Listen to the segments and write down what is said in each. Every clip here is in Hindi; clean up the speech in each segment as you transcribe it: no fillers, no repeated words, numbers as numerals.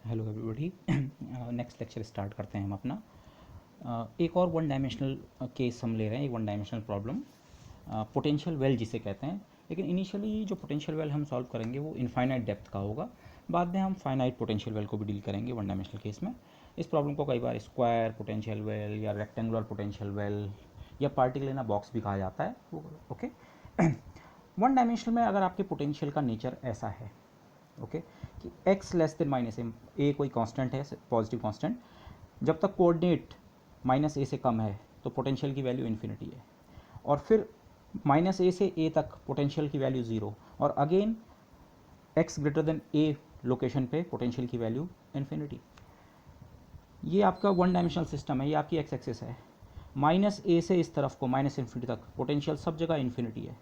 Hello everybody. Next lecture start करते हैं हम अपना। एक और वन डायमेंशनल केस हम ले रहे हैं, एक one dimensional problem, potential well जिसे कहते हैं। लेकिन इनिशियली जो पोटेंशियल वेल हम सॉल्व करेंगे वो इनफाइनाइट डेप्थ का होगा। बाद में हम फाइनाइट पोटेंशियल वेल को भी डील करेंगे वन डायमेंशनल केस में। इस प्रॉब्लम को कई बार स्क्वायर पोटेंशियल वेल या रेक्टेंगुलर पोटेंशियल वेल या पार्टिकल इन अ बॉक्स भी कहा जाता है। ओके, वन डायमेंशनल में अगर आपके पोटेंशियल का नेचर ऐसा है, ओके, कि x लेस देन माइनस ए कोई कांस्टेंट है, पॉजिटिव कांस्टेंट, जब तक कोऑर्डिनेट माइनस ए से कम है तो पोटेंशियल की वैल्यू इन्फिनिटी है, और फिर माइनस ए से ए तक पोटेंशियल की वैल्यू ज़ीरो, और अगेन x ग्रेटर देन ए लोकेशन पे पोटेंशियल की वैल्यू इन्फिनिटी। ये आपका वन डायमेंशनल सिस्टम है, ये आपकी x एक्सिस है। माइनस ए से इस तरफ को माइनस इन्फिनिटी तक पोटेंशियल सब जगह इन्फिनिटी है।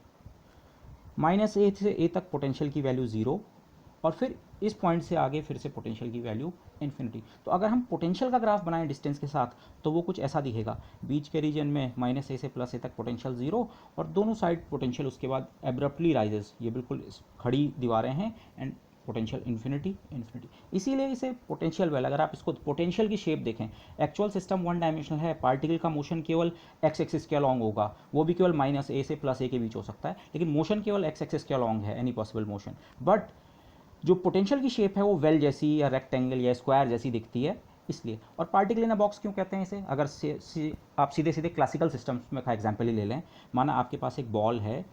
माइनस ए से ए तक पोटेंशियल की वैल्यू ज़ीरो, और फिर इस पॉइंट से आगे फिर से पोटेंशियल की वैल्यू इन्फिनिटी। तो अगर हम पोटेंशियल का ग्राफ बनाएं डिस्टेंस के साथ तो वो कुछ ऐसा दिखेगा। बीच के रीजन में माइनस ए से प्लस ए तक पोटेंशियल ज़ीरो, और दोनों साइड पोटेंशियल उसके बाद एब्रप्टली राइजेस, ये बिल्कुल खड़ी दीवारें हैं, एंड पोटेंशियल इन्फिनिटी इन्फिनिटी। इसीलिए इसे पोटेंशियल वेल, अगर आप इसको पोटेंशियल की शेप देखें, एक्चुअल सिस्टम वन डायमेंशनल है, पार्टिकल का मोशन केवल एक्स एक्सिस के अलॉन्ग होगा, वो भी केवल माइनस ए से प्लस ए के बीच हो सकता है, लेकिन मोशन केवल एक्स एक्सिस के अलॉन्ग है, एनी पॉसिबल मोशन। बट जो पोटेंशियल की शेप है वो वेल जैसी या रेक्टेंगल या स्क्वायर जैसी दिखती है, इसलिए। और पार्टिकल इन अ बॉक्स क्यों कहते हैं इसे? अगर आप सीधे सीधे क्लासिकल सिस्टम्स में का एग्जांपल ही ले लें। माना आपके पास एक बॉल है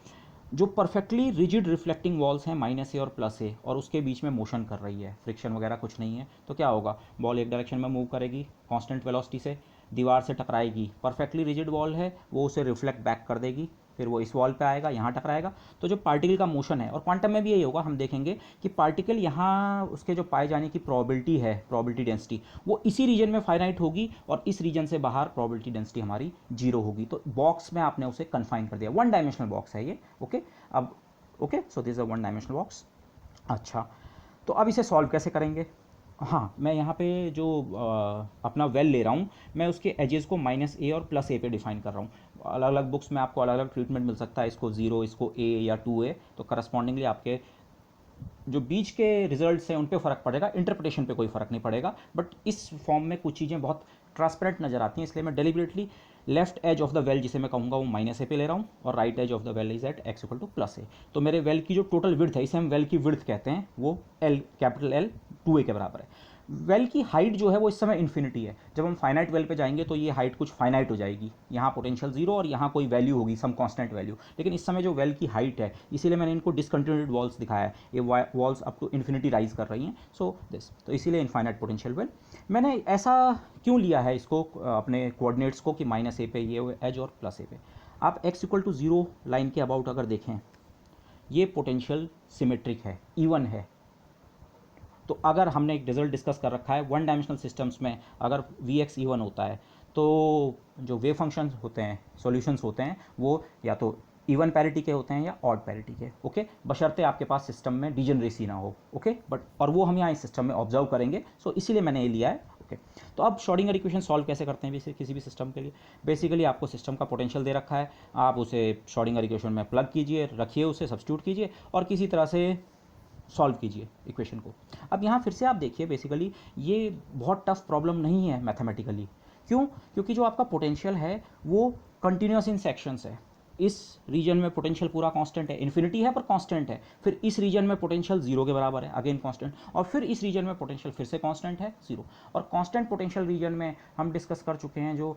जो परफेक्टली रिजिड रिफ्लेक्टिंग वॉल्स हैं माइनस ए और प्लस ए, और उसके बीच में मोशन कर रही है, फ्रिक्शन वगैरह कुछ नहीं है, तो क्या होगा? बॉल एक डायरेक्शन में मूव करेगी कांस्टेंट वेलोसिटी से, दीवार से टकराएगी, परफेक्टली रिजिड वॉल है वो उसे रिफ्लेक्ट बैक कर देगी, फिर वो इस वॉल पे आएगा, यहाँ टकराएगा। तो जो पार्टिकल का मोशन है, और क्वांटम में भी यही होगा, हम देखेंगे कि पार्टिकल यहाँ उसके जो पाए जाने की प्रोबेबिलिटी है, प्रोबेबिलिटी डेंसिटी, वो इसी रीजन में फाइनाइट होगी, और इस रीजन से बाहर प्रोबेबिलिटी डेंसिटी हमारी जीरो होगी। तो बॉक्स में आपने उसे कन्फाइन कर दिया, वन डायमेंशनल बॉक्स है ये। ओके, अब okay, so this is a one dimensional box. अच्छा, तो अब इसे सॉल्व कैसे करेंगे? हाँ, मैं यहाँ पे जो अपना वेल ले रहा हूँ, मैं उसके एजेस को माइनस ए और प्लस ए पे डिफाइन कर रहा हूँ। अलग अलग बुक्स में आपको अलग अलग ट्रीटमेंट मिल सकता है, इसको ज़ीरो, इसको ए या 2a, तो करस्पॉन्डिंगली आपके जो बीच के रिजल्ट्स हैं उन पे फ़र्क पड़ेगा, इंटरप्रिटेशन पे कोई फ़र्क नहीं पड़ेगा। बट इस फॉर्म में कुछ चीज़ें बहुत ट्रांसपेरेंट नज़र आती हैं, इसलिए मैं deliberately left edge of the well जिसे मैं कहूँगा वो माइनस ए पे ले रहा हूँ, और right edge of the well is at x equal to plus a. तो मेरे वेल की जो टोटल विड्थ है, इसे हम वेल की विड्थ कहते हैं, वो एल, कैपिटल एल 2a के बराबर है। वेल की हाइट जो है वो इस समय इन्फिनिटी है। जब हम फाइनाइट वेल पे जाएंगे तो ये हाइट कुछ फाइनाइट हो जाएगी, यहाँ पोटेंशियल जीरो और यहाँ कोई वैल्यू होगी, सम कांस्टेंट वैल्यू। लेकिन इस समय जो वेल की हाइट है, इसीलिए मैंने इनको डिसकंटिन्यूड वॉल्स दिखाया है, ये walls up to infinity rise कर रही हैं, सो दिस, तो इसीलिए इनफाइनाइट पोटेंशियल वेल। मैंने ऐसा क्यों लिया है इसको, अपने कोऑर्डिनेट्स को, कि माइनस ए पे ये एज और प्लस ए पे। आप x equal to zero line के अबाउट अगर देखें, ये पोटेंशियल सिमेट्रिक है, इवन है। तो अगर हमने एक रिजल्ट डिस्कस कर रखा है वन डायमेंशनल सिस्टम्स में, अगर वी एक्स इवन होता है तो जो वेव फंक्शन होते हैं, सॉल्यूशंस होते हैं, वो या तो इवन पैरिटी के होते हैं या ऑड पैरिटी के। ओके, बशर्ते आपके पास सिस्टम में डिजनरेसी ना हो। ओके, बट और वो हम यहाँ इस सिस्टम में ऑब्जर्व करेंगे, सो इसीलिए मैंने ये लिया है। ओके, तो अब श्रोडिंगर इक्वेशन सॉल्व कैसे करते हैं किसी भी सिस्टम के लिए? बेसिकली आपको सिस्टम का पोटेंशियल दे रखा है, आप उसे श्रोडिंगर इक्वेशन में प्लग कीजिए, रखिए, उसे सब्स्टिट्यूट कीजिए, और किसी तरह से सॉल्व कीजिए इक्वेशन को। अब यहाँ फिर से आप देखिए, बेसिकली ये बहुत टफ प्रॉब्लम नहीं है मैथमेटिकली। क्यों? क्योंकि जो आपका पोटेंशियल है वो कंटिन्यूस इन सेक्शंस है। इस रीजन में पोटेंशियल पूरा कांस्टेंट है, इन्फिनिटी है पर कांस्टेंट है, फिर इस रीजन में पोटेंशियल जीरो के बराबर है, अगेन कांस्टेंट, और फिर इस रीजन में पोटेंशियल फिर से कांस्टेंट है, जीरो। और कांस्टेंट पोटेंशियल रीजन में हम डिस्कस कर चुके हैं, जो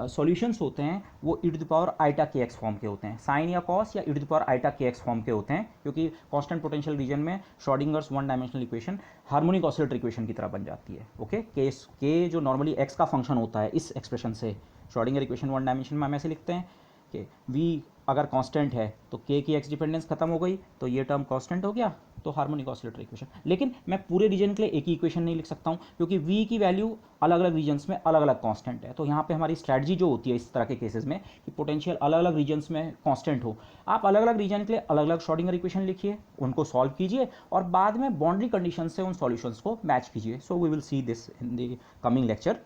सॉल्यूशंस होते हैं वो ई टू द पावर आइटा के एक्स फॉर्म के होते हैं, साइन या कॉस या ई टू द पावर आइटा के एक्स फॉर्म के होते हैं, क्योंकि कांस्टेंट पोटेंशियल रीजन में Schrödinger's one dimensional equation harmonic oscillator equation की तरह बन जाती है। ओके, के जो नॉर्मली एक्स का फंक्शन होता है, इस एक्सप्रेशन से श्रोडिंगर इक्वेशन वन डायमेंशन में हम ऐसे लिखते हैं कि v अगर कांस्टेंट है तो k की x डिपेंडेंस खत्म हो गई, तो ये टर्म कांस्टेंट हो गया, तो हार्मोनिक ऑसिलेटर इक्वेशन। लेकिन मैं पूरे रीजन के लिए एक ही इक्वेशन नहीं लिख सकता हूँ, क्योंकि v की वैल्यू अलग अलग रीजन्स में अलग अलग कांस्टेंट है। तो यहाँ पे हमारी स्ट्रैटेजी जो होती है इस तरह के केसेस में, कि पोटेंशियल अलग अलग रीजन्स में कांस्टेंट हो, आप अलग अलग रीजन के लिए अलग अलग श्रोडिंगर इक्वेशन लिखिए, उनको सॉल्व कीजिए, और बाद में बाउंड्री कंडीशन से उन सॉल्यूशंस को मैच कीजिए। So we will see this in the coming lecture.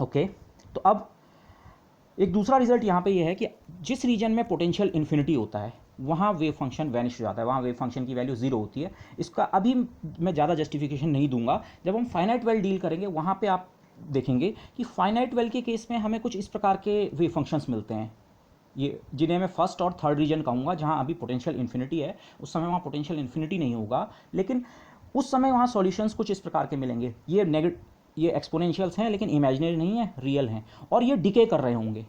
Okay, तो अब एक दूसरा रिजल्ट यहाँ पे ये है कि जिस रीजन में पोटेंशियल इन्फिनिटी होता है, वहाँ वेव फंक्शन वैनिश हो जाता है, वहाँ वेव फंक्शन की वैल्यू जीरो होती है। इसका अभी मैं ज़्यादा जस्टिफिकेशन नहीं दूंगा, जब हम फाइनाइट वेल डील करेंगे वहाँ पे आप देखेंगे कि फाइनाइट वेल के केस में हमें कुछ इस प्रकार के वेव फंक्शंस मिलते हैं, ये जिन्हें मैं फर्स्ट और थर्ड रीजन कहूँगा, जहाँ अभी पोटेंशियल इन्फिनिटी है। उस समय वहाँ पोटेंशियल इन्फिनिटी नहीं होगा, लेकिन उस समय वहाँ सॉल्यूशंस कुछ इस प्रकार के मिलेंगे। ये एक्सपोनेंशियल्स हैं, लेकिन इमेजिनरी नहीं है, रियल हैं, और ये डिके कर रहे होंगे।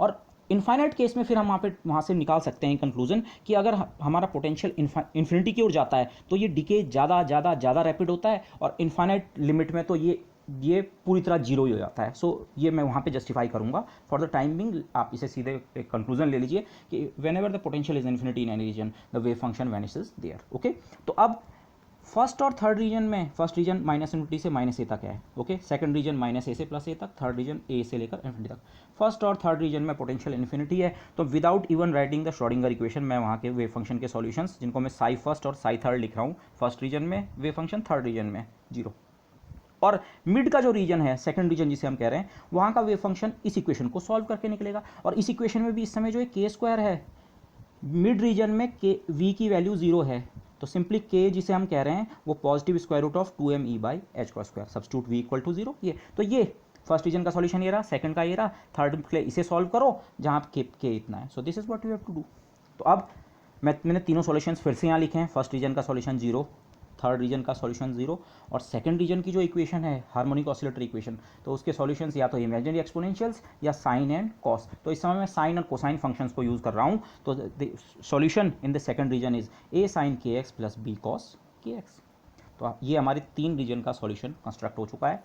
और इनफाइनाइट केस में फिर हम वहाँ से निकाल सकते हैं कंक्लूजन कि अगर हमारा पोटेंशियल इन्फिनिटी की ओर जाता है तो ये डिके ज़्यादा ज़्यादा ज़्यादा रैपिड होता है, और इनफाइनाइट लिमिट में तो ये पूरी तरह जीरो ही हो जाता है। सो ये मैं वहाँ पे जस्टिफाई करूँगा। फॉर द टाइम बिंग आप इसे सीधे एक कंक्लूजन ले लीजिए कि whenever the potential is infinity in any region the wave function vanishes there. Okay, तो अब फर्स्ट और थर्ड रीजन में, फर्स्ट रीजन माइनस इन्फिनिटी से माइनस ए तक है, okay, second region minus A से प्लस ए तक, थर्ड रीजन ए से लेकर इन्फिनिटी तक। फर्स्ट और थर्ड रीजन में पोटेंशियल इन्फिनिटी है, तो without even writing the Schrodinger equation मैं वहाँ के वेव फंक्शन के सॉल्यूशंस, जिनको मैं साई फर्स्ट और साई थर्ड लिख रहा हूँ, फर्स्ट रीजन में वेव फंक्शन, थर्ड रीजन में जीरो। और मिड का जो रीजन है, सेकंड रीजन जिसे हम कह रहे हैं, वहाँ का वेव फंक्शन इस इक्वेशन को सॉल्व करके निकलेगा। और इस इक्वेशन में भी इस समय जो है के स्क्वायर है, मिड रीजन में के वी की वैल्यू जीरो है, तो सिंपली के जिसे हम कह रहे हैं वो positive square root of 2m/h का square, substitute v equal to zero. ये तो ये फर्स्ट रीजन का सॉल्यूशन ये रहा, सेकंड का ये रहा, थर्ड के लिए इसे सॉल्व करो जहाँ के इतना है। So this is what you have to do. तो अब मैंने तीनों सॉल्यूशंस फिर से यहाँ लिखे हैं। फर्स्ट रीजन का सॉल्यूशन जीरो, थर्ड रीजन का सॉल्यूशन जीरो, और सेकंड रीजन की जो इक्वेशन है हार्मोनिक ऑसिलेटर इक्वेशन, तो उसके सॉल्यूशंस या तो इमेजिनरी एक्सपोनेंशियल्स या साइन एंड कॉस। तो इस समय मैं साइन और कोसाइन फंक्शंस को यूज़ कर रहा हूँ। तो solution in the second region is a sin kx plus b cos kx। तो ये हमारे तीन रीजन का सॉल्यूशन कंस्ट्रक्ट हो चुका है।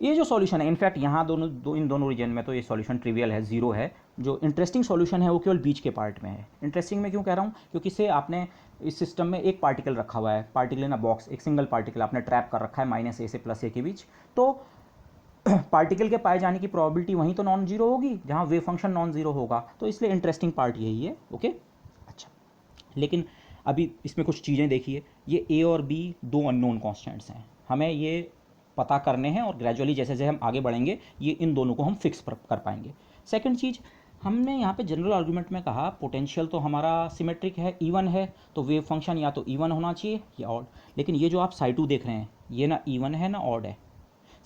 ये जो सॉल्यूशन है, इनफैक्ट यहाँ इन दोनों रीजन में तो ये सॉल्यूशन ट्रिवियल है, जीरो है। जो इंटरेस्टिंग सॉल्यूशन है वो केवल बीच के पार्ट में है। इंटरेस्टिंग में क्यों कह रहा हूँ, क्योंकि से आपने इस सिस्टम में एक पार्टिकल रखा हुआ है, पार्टिकल इन अ बॉक्स, एक सिंगल पार्टिकल आपने ट्रैप कर रखा है माइनस ए से प्लस ए के बीच। तो पार्टिकल के पाए जाने की प्रोबेबिलिटी वहीं तो नॉन जीरो होगी जहाँ वेव फंक्शन नॉन जीरो होगा। तो इसलिए इंटरेस्टिंग पार्ट यही है। ओके, अच्छा, लेकिन अभी इसमें कुछ चीज़ें देखिए। ये ए और बी दो अननोन कॉन्स्टेंट्स हैं, हमें ये पता करने हैं, और ग्रेजुअली जैसे जैसे हम आगे बढ़ेंगे ये इन दोनों को हम फिक्स कर पाएंगे। सेकंड चीज़, हमने यहाँ पे जनरल आर्गूमेंट में कहा पोटेंशियल तो हमारा सिमेट्रिक है, इवन है, तो वेव फंक्शन या तो इवन होना चाहिए या ऑड। लेकिन ये जो आप साई टू देख रहे हैं ये ना इवन है ना ऑड है।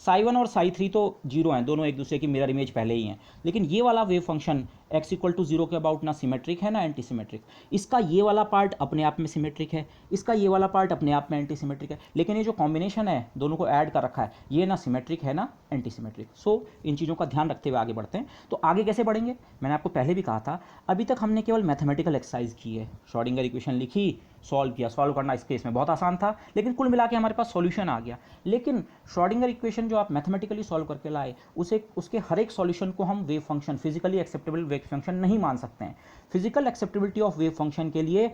साई वन और साई थ्री तो जीरो हैं, दोनों एक दूसरे की मिरर इमेज पहले ही हैं। लेकिन ये वाला wave function x equal to zero के अबाउट ना सिमेट्रिक है ना एंटी सिमेट्रिक। इसका ये वाला पार्ट अपने आप में सिमेट्रिक है, इसका ये वाला पार्ट अपने आप में एंटी सिमेट्रिक है, लेकिन ये जो कॉम्बिनेशन है दोनों को ऐड कर रखा है ये ना सिमेट्रिक है ना एंटी सिमेट्रिक। सो इन चीज़ों का ध्यान रखते हुए आगे बढ़ते हैं। तो आगे कैसे बढ़ेंगे, मैंने आपको पहले भी कहा था, अभी तक हमने केवल मैथमेटिकल एक्सरसाइज की है, श्रोडिंगर इक्वेशन लिखी, सॉल्व किया। सॉल्व करना इस केस में बहुत आसान था, लेकिन कुल मिला के हमारे पास सॉल्यूशन आ गया। लेकिन श्रोडिंगर इक्वेशन जो आप मैथमेटिकली सॉल्व करके लाए, उसके हर एक सॉल्यूशन को हम wave function, physically acceptable wave function नहीं मान सकते हैं। Physical acceptability of wave function के लिए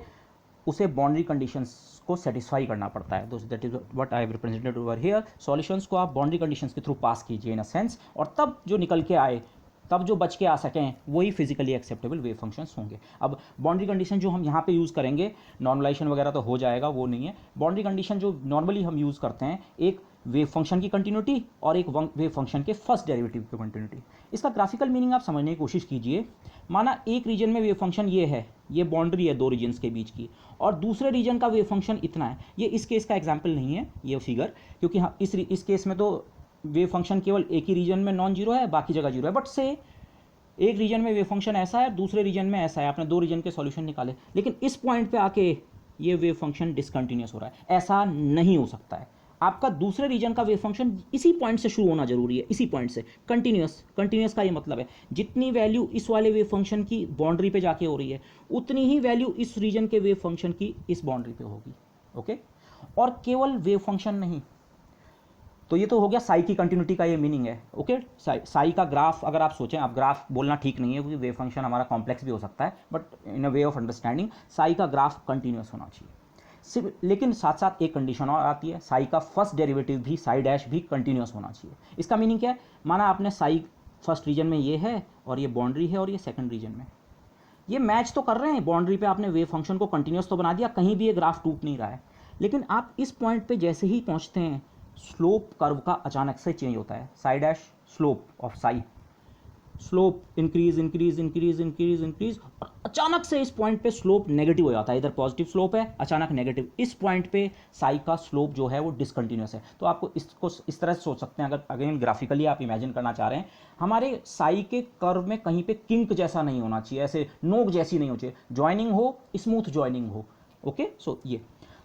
उसे बाउंड्री कंडीशंस को सेटिस्फाई करना पड़ता है। That is what I have represented over here. Solutions को आप बाउंड्री कंडीशंस के थ्रू पास कीजिए इन अ सेंस, और तब जो निकल के आए, तब जो बच के आ सकें, वही फिजिकली एक्सेप्टेबल वेव फंक्शंस होंगे। अब बाउंड्री कंडीशन जो हम यहाँ पे यूज़ करेंगे, नॉर्मलाइजेशन वगैरह तो हो जाएगा, वो नहीं है। बाउंड्री कंडीशन जो नॉर्मली हम यूज़ करते हैं, एक वेव फंक्शन की कंटिन्यूटी और एक वेव फंक्शन के फर्स्ट डेरिवेटिव की कंटिन्यूटी। इसका ग्राफिकल मीनिंग आप समझने की कोशिश कीजिए। माना एक रीजन में वेव फंक्शन ये है, ये बाउंड्री है दो रीजन्स के बीच की, और दूसरे रीजन का वेव फंक्शन इतना है। ये इस केस का एग्जाम्पल नहीं है ये फिगर, क्योंकि हाँ इस केस में तो वेव फंक्शन केवल एक ही रीजन में नॉन जीरो है, बाकी जगह जीरो है। बट से एक रीजन में वेव फंक्शन ऐसा है, दूसरे रीजन में ऐसा है, आपने दो रीजन के सॉल्यूशन निकाले, लेकिन इस पॉइंट पे आके ये वेव फंक्शन डिसकंटिन्यूस हो रहा है। ऐसा नहीं हो सकता है। आपका दूसरे रीजन का वेव फंक्शन इसी पॉइंट से शुरू होना जरूरी है, इसी पॉइंट से कंटिन्यूस का ये मतलब है जितनी वैल्यू इस वाले वेव फंक्शन की बाउंड्री पे जाके हो रही है, उतनी ही वैल्यू इस रीजन के वेव फंक्शन की इस बाउंड्री पे होगी। ओके, और केवल वेव फंक्शन नहीं। तो ये तो हो गया साई की कंटिन्यूटी का ये मीनिंग है। ओके, साई का ग्राफ अगर आप सोचें, आप ग्राफ बोलना ठीक नहीं है क्योंकि वेव फंक्शन हमारा कॉम्प्लेक्स भी हो सकता है, but in a way of understanding Sai का ग्राफ कंटिन्यूस होना चाहिए। लेकिन साथ साथ एक कंडीशन और आती है, साई का फर्स्ट डेरिवेटिव भी, साई डैश भी कंटिन्यूस होना चाहिए। इसका मीनिंग क्या है, माना आपने साई फर्स्ट रीजन में ये है और ये बाउंड्री है और ये सेकंड रीजन में, ये मैच तो कर रहे हैं, बाउंड्री पे आपने वेव फंक्शन को कंटिन्यूस तो बना दिया, कहीं भी ये ग्राफ टूट नहीं रहा है। लेकिन आप इस पॉइंट पे जैसे ही पहुंचते हैं, स्लोप कर्व का अचानक से चेंज होता है। Sai dash slope of Sai slope increase increase increase increase increase, और अचानक से इस पॉइंट पे स्लोप नेगेटिव हो जाता है, इधर पॉजिटिव स्लोप है अचानक नेगेटिव, इस पॉइंट पे साई का स्लोप जो है वो डिसकंटिन्यूस है। तो आपको इसको इस तरह से सोच सकते हैं, अगर अगेन ग्राफिकली आप इमेजिन करना चाह रहे हैं, हमारे साई के कर्व में कहीं पे किंक जैसा नहीं होना चाहिए, ऐसे नोक जैसी नहीं होनी चाहिए, ज्वाइनिंग हो, स्मूथ ज्वाइनिंग हो। ओके, सो ये,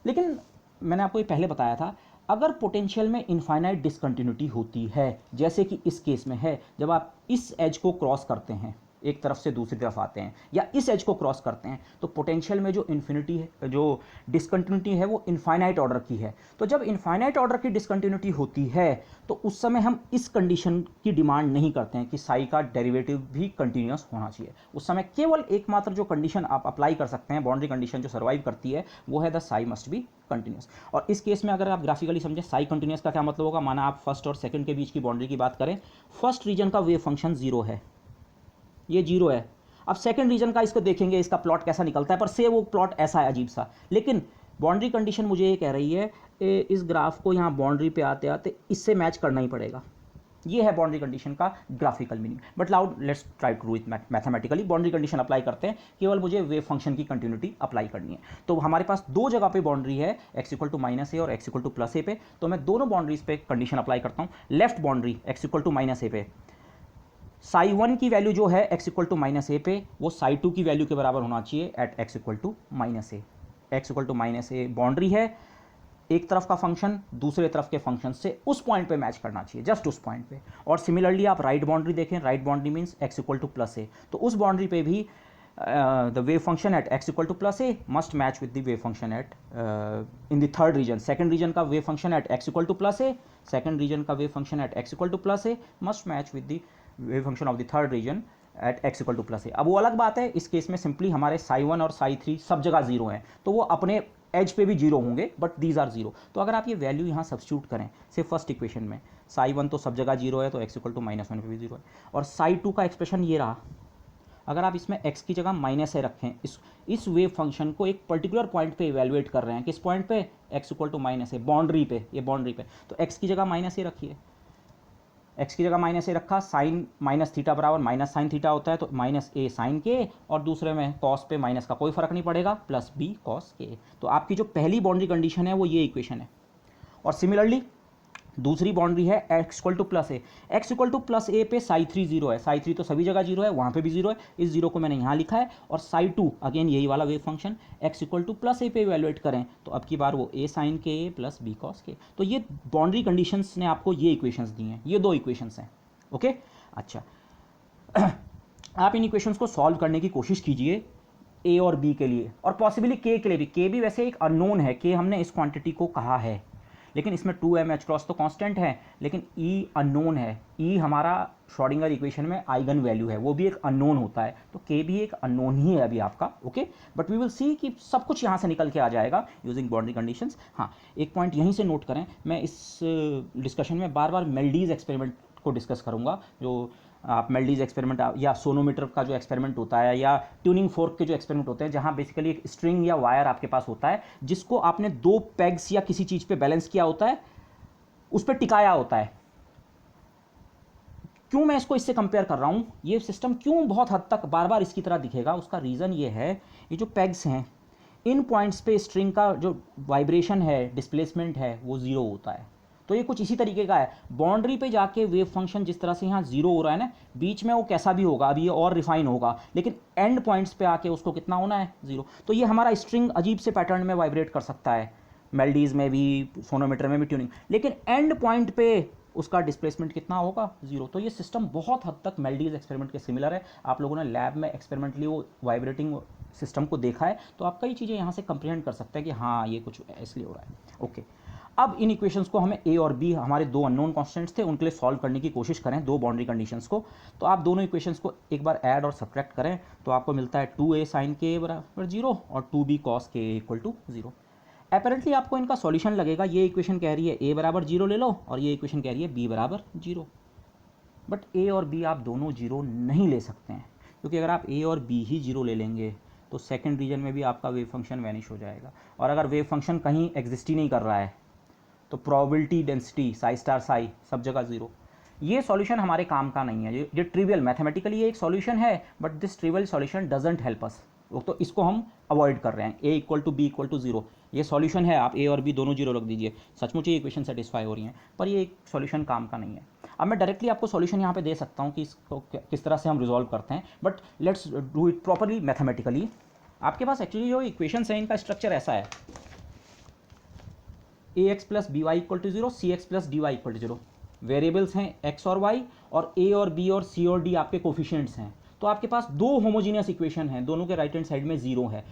लेकिन मैंने आपको ये पहले बताया था, अगर पोटेंशियल में इनफाइनाइट डिसकंटिन्यूटी होती है, जैसे कि इस केस में है, जब आप इस एज को क्रॉस करते हैं, एक तरफ से दूसरी तरफ आते हैं, या इस एज को क्रॉस करते हैं, तो पोटेंशियल में जो इन्फिनिटी है, जो डिसकंटिन्यूटी है, वो इनफाइनाइट ऑर्डर की है। तो जब इनफाइनाइट ऑर्डर की डिसकंटिन्यूटी होती है, तो उस समय हम इस कंडीशन की डिमांड नहीं करते हैं कि साई का डेरिवेटिव भी कंटिन्यूस होना चाहिए। उस समय केवल एकमात्र जो कंडीशन आप अप्लाई कर सकते हैं, बाउंड्री कंडीशन जो सर्वाइव करती है, वो है the Sai must be continuous. और इस केस में अगर आप ग्राफिकली समझें साई कंटिन्यूस का क्या मतलब होगा, माना आप फर्स्ट और सेकंड के बीच की बाउंड्री की बात करें, फर्स्ट रीजन का वेव फंक्शन जीरो है, ये जीरो है। अब सेकंड रीजन का इसको देखेंगे, इसका प्लॉट कैसा निकलता है, पर से वो प्लॉट ऐसा है अजीब सा, लेकिन बाउंड्री कंडीशन मुझे ये कह रही है इस ग्राफ को यहाँ बाउंड्री पे आते आते इससे मैच करना ही पड़ेगा। ये है बाउंड्री कंडीशन का graphical meaning. But loud let's try to do it mathematically. Boundary condition apply करते हैं, केवल मुझे वेव फंक्शन की कंटिन्यूटी अप्लाई करनी है। तो हमारे पास दो जगह पे बाउंड्री है, x इक्वल टू माइनस ए और x इक्वल टू प्लस ए पे। तो मैं दोनों बाउंड्रीज पे कंडीशन अप्लाई करता हूँ। Left boundary x equal to minus a पे साई वन की वैल्यू जो है x equal to minus a पे, वो साई टू की वैल्यू के बराबर होना चाहिए at x equal to minus a. X equal to minus a boundary है, एक तरफ का फंक्शन दूसरे तरफ के फंक्शन से उस पॉइंट पे मैच करना चाहिए, जस्ट उस पॉइंट पे। और सिमिलरली आप राइट बाउंड्री देखें, right boundary means x equal to plus a, तो उस बाउंड्री पे भी the wave function at x equal to plus a must match with the wave function at in the third region. Second region का wave function at x equal to plus a, second region का wave function at x equal to plus a must match with the wave function of the third region at x equal to plus a. अब वो अलग बात है, इस केस में सिंपली हमारे साई वन और साई थ्री सब जगह जीरो हैं, तो वो अपने एज पे भी जीरो होंगे, बट दीज आर जीरो। तो अगर आप ये वैल्यू यहाँ सब्स्टिट्यूट करें, से फर्स्ट इक्वेशन में साई वन तो सब जगह जीरो है, तो x equal to minus one पे भी जीरो है, और साई टू का एक्सप्रेशन ये रहा। अगर आप इसमें x की जगह माइनस ए रखें, इस वेव फंक्शन को एक पर्टिकुलर पॉइंट पे इवेलुएट कर रहे हैं, किस पॉइंट पे, x equal to minus a, boundary पे, ये बाउंड्री पे, तो x की जगह माइनस ए रखिए, x की जगह माइनस ए रखा, साइन माइनस थीटा बराबर माइनस साइन थीटा होता है, तो माइनस ए साइन के, और दूसरे में कॉस पे माइनस का कोई फर्क नहीं पड़ेगा, प्लस बी कॉस के। तो आपकी जो पहली बाउंड्री कंडीशन है वो ये इक्वेशन है। और सिमिलरली दूसरी बाउंड्री है x equal to plus A, x equal to plus ए पे साई थ्री जीरो है, साई थ्री तो सभी जगह जीरो है, वहाँ पे भी जीरो है, इस जीरो को मैंने यहाँ लिखा है। और साई टू अगेन यही वाला wave function x equal to plus ए पे इवेलुएट करें, तो अब की बार वो a sign k A plus B cos के। तो ये बाउंड्री कंडीशंस ने आपको ये इक्वेशंस दी हैं, ये दो इक्वेशंस हैं। ओके, अच्छा आप इन इक्वेशंस को सॉल्व करने की कोशिश कीजिए a और b के लिए, और पॉसिबली k के लिए भी। k भी वैसे एक अननोन है, k हमने इस क्वांटिटी को कहा है, लेकिन इसमें 2m h क्रॉस तो कांस्टेंट है, लेकिन e अननोन है। e हमारा श्रोडिंगर इक्वेशन में आइगन वैल्यू है, वो भी एक अननोन होता है, तो k भी एक अननोन ही है अभी आपका। Okay, but we will see कि सब कुछ यहाँ से निकल के आ जाएगा यूजिंग बाउंड्री कंडीशंस। हाँ, एक पॉइंट यहीं से नोट करें, मैं इस डिस्कशन में बार बार मेल्डीज एक्सपेरिमेंट को डिस्कस करूँगा। जो आप मेल्डीज एक्सपेरिमेंट या सोनोमीटर का जो एक्सपेरिमेंट होता है, या ट्यूनिंग फोर्क के जो एक्सपेरिमेंट होते हैं, जहां बेसिकली एक स्ट्रिंग या वायर आपके पास होता है, जिसको आपने दो पेग्स या किसी चीज़ पे बैलेंस किया होता है, उस पर टिकाया होता है। क्यों मैं इसको इससे कंपेयर कर रहा हूं, ये सिस्टम क्यों बहुत हद तक बार बार इसकी तरह दिखेगा, उसका रीज़न ये है, ये जो पेग्स हैं, इन पॉइंट्स पे स्ट्रिंग का जो वाइब्रेशन है, डिस्प्लेसमेंट है, वो ज़ीरो होता है। तो ये कुछ इसी तरीके का है। बाउंड्री पे जाके वेव फंक्शन जिस तरह से यहाँ जीरो हो रहा है ना, बीच में वो कैसा भी होगा, अभी ये और रिफाइन होगा, लेकिन एंड पॉइंट्स पे आके उसको कितना होना है, जीरो। तो ये हमारा स्ट्रिंग अजीब से पैटर्न में वाइब्रेट कर सकता है, मेल्डीज में भी, सोनोमीटर में भी, ट्यूनिंग, लेकिन एंड पॉइंट पे उसका डिस्प्लेसमेंट कितना होगा, जीरो। तो ये सिस्टम बहुत हद तक मेल्डीज एक्सपेरिमेंट के सिमिलर है। आप लोगों ने लैब में एक्सपेरिमेंटली वो वाइब्रेटिंग सिस्टम को देखा है, तो आप कई चीज़ें यहाँ से कंप्रीहेंड कर सकते हैं कि हाँ ये कुछ इसलिए हो रहा है। ओके, अब इन इक्वेशंस को हमें a और b, हमारे दो अननोन कांस्टेंट्स थे, उनके लिए सॉल्व करने की कोशिश करें, दो बाउंड्री कंडीशंस को। तो आप दोनों इक्वेशंस को एक बार ऐड और सब्ट्रैक्ट करें, तो आपको मिलता है 2a साइन के बराबर जीरो और 2b cos k equal to zero. Apparently आपको इनका सॉल्यूशन लगेगा, ये इक्वेशन कह रही है a बराबर जीरो ले लो, और ये इक्वेशन कह रही है b बराबर जीरो। बट a और b आप दोनों जीरो नहीं ले सकते हैं, क्योंकि अगर आप a और b ही जीरो ले लेंगे तो सेकेंड रीजन में भी आपका वेव फंक्शन वैनिश हो जाएगा। और अगर वेव फंक्शन कहीं एग्जिस्ट ही नहीं कर रहा है, तो probability density Sai star Sai सब जगह जीरो। ये सॉल्यूशन हमारे काम का नहीं है, ये ट्रिवियल मैथमेटिकली ये एक सॉल्यूशन है, but this trivial solution doesn't help us, तो इसको हम अवॉइड कर रहे हैं। A equal to b equal to zero ये सॉल्यूशन है, आप ए और बी दोनों जीरो रख दीजिए, सचमुच ये इक्वेशन सेटिस्फाई हो रही हैं, पर ये एक सॉल्यूशन काम का नहीं है। अब मैं डायरेक्टली आपको सॉल्यूशन यहाँ पे दे सकता हूँ कि इसको किस तरह से हम रिजॉल्व करते हैं, but let's do it properly mathematically. आपके पास एक्चुअली जो इक्वेशंस हैं इनका स्ट्रक्चर ऐसा है, a x plus b y equal to zero, c x plus d y equal to zero. Variables हैं एक्स और वाई, और ए और बी और सी और डी आपके कोफिशिएंट्स हैं। तो आपके पास दो होमोजीनियस इक्वेशन हैं, दोनों के राइट हैंड साइड में जीरो है,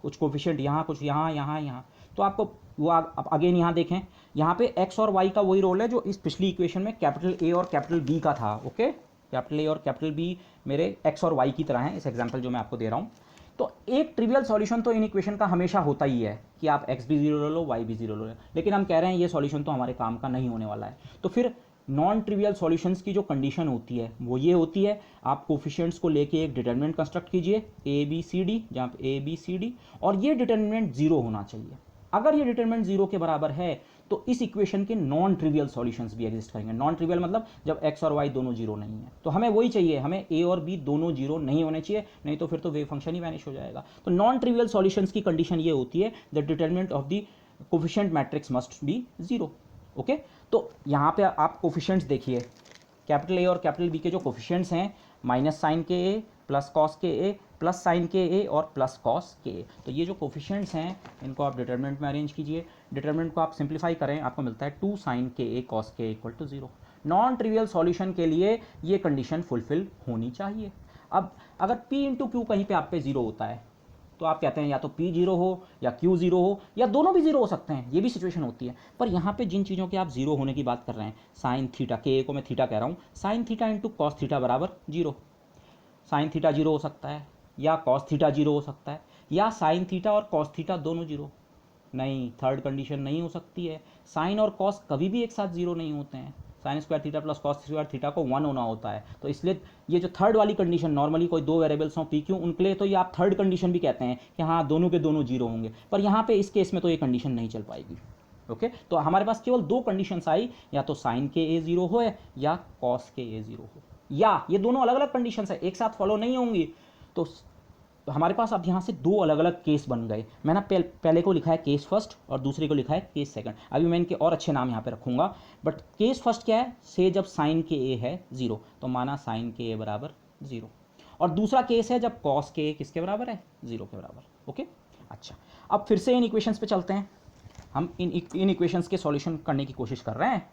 कुछ कोफिशिएंट यहाँ, कुछ यहाँ, यहाँ, यहाँ। तो आपको वो अगेन यहाँ देखें, यहाँ पे एक्स और वाई का वही रोल है जो इस पिछली इक्वेशन में कैपिटल ए और कैपिटल बी का था। ओके, कैपिटल ए और कैपिटल बी मेरे एक्स और वाई की तरह हैं, इस एग्जाम्पल जो मैं आपको दे रहा हूँ। तो एक ट्रिवियल सॉल्यूशन तो इन इक्वेशन का हमेशा होता ही है कि आप एक्स भी जीरो ले लो, वाई भी जीरो ले लो, लेकिन हम कह रहे हैं ये सॉल्यूशन तो हमारे काम का नहीं होने वाला है। तो फिर नॉन ट्रिवियल सॉल्यूशंस की जो कंडीशन होती है वो ये होती है, आप कोफिशिएंट्स को लेके एक डिटरमिनेंट कंस्ट्रक्ट कीजिए ए बी सी डी, जहाँ पे ए बी सी डी, और ये डिटरमिनेंट जीरो होना चाहिए। अगर ये डिटरमिनेंट जीरो के बराबर है तो इस इक्वेशन के नॉन ट्रिवियल सॉल्यूशंस भी एग्जिस्ट करेंगे। नॉन ट्रिवियल मतलब जब एक्स और वाई दोनों जीरो नहीं है, तो हमें वही चाहिए, हमें ए और बी दोनों जीरो नहीं होने चाहिए, नहीं तो फिर तो वेव फंक्शन ही वैनिश हो जाएगा। तो नॉन ट्रिवियल सॉल्यूशंस की कंडीशन ये होती है, the determinant of the coefficient matrix must be zero. Okay, तो यहाँ पे आप कोफिशिएंट्स देखिए, कैपिटल ए और कैपिटल बी के जो कोफिशिएंट्स हैं, माइनस साइन के ए प्लस कॉस के ए प्लस साइन के ए और प्लस कॉस के ए। तो ये जो कोफिशिएंट्स हैं इनको आप डिटरमिनेंट में अरेंज कीजिए, डिटरमिनेंट को आप सिंप्लीफाई करें, आपको मिलता है 2 sine k a cos k equal to zero. Non trivial solution के लिए ये कंडीशन फुलफिल होनी चाहिए। अब अगर p इंटू क्यू कहीं पे आप पे जीरो होता है तो आप कहते हैं या तो p जीरो हो या q जीरो हो, या दोनों भी जीरो हो सकते हैं, ये भी सिचुएशन होती है। पर यहाँ पे जिन चीज़ों के आप जीरो होने की बात कर रहे हैं, साइन थीटा, के को मैं थीटा कह रहा हूँ, sine theta into cos theta बराबर जीरो। साइन थीटा जीरो हो सकता है, या कॉस थीटा जीरो हो सकता है, या साइन थीटा और कॉस थीटा दोनों जीरो। नहीं, थर्ड कंडीशन नहीं हो सकती है, साइन और कॉस कभी भी एक साथ जीरो नहीं होते हैं। Sign square theta plus cos square theta को 1 होना होता है। तो इसलिए ये जो थर्ड वाली कंडीशन, नॉर्मली कोई दो वेरिएबल्स हों पी क्यू, उनके लिए तो ये आप थर्ड कंडीशन भी कहते हैं कि हाँ दोनों के दोनों जीरो होंगे, पर यहाँ पे इस केस में तो ये कंडीशन नहीं चल पाएगी। ओके, तो हमारे पास केवल दो कंडीशंस आई, या तो साइन के ए जीरो हो या कॉस के ए जीरो हो, या ये दोनों अलग अलग कंडीशंस है, एक साथ फॉलो नहीं होंगी। तो हमारे पास अब यहाँ से दो अलग अलग केस बन गए। मैंने पहले को लिखा है केस फर्स्ट और दूसरे को लिखा है केस सेकंड। अभी मैं इनके और अच्छे नाम यहाँ पे रखूँगा, बट केस फर्स्ट क्या है, से जब साइन के ए है जीरो तो माना साइन के ए बराबर जीरो, और दूसरा केस है जब कॉस के ए किसके बराबर है, जीरो के बराबर। ओके, अच्छा, अब फिर से इन इक्वेशंस पे चलते हैं, हम इन इक्वेशंस के सॉल्यूशन करने की कोशिश कर रहे हैं।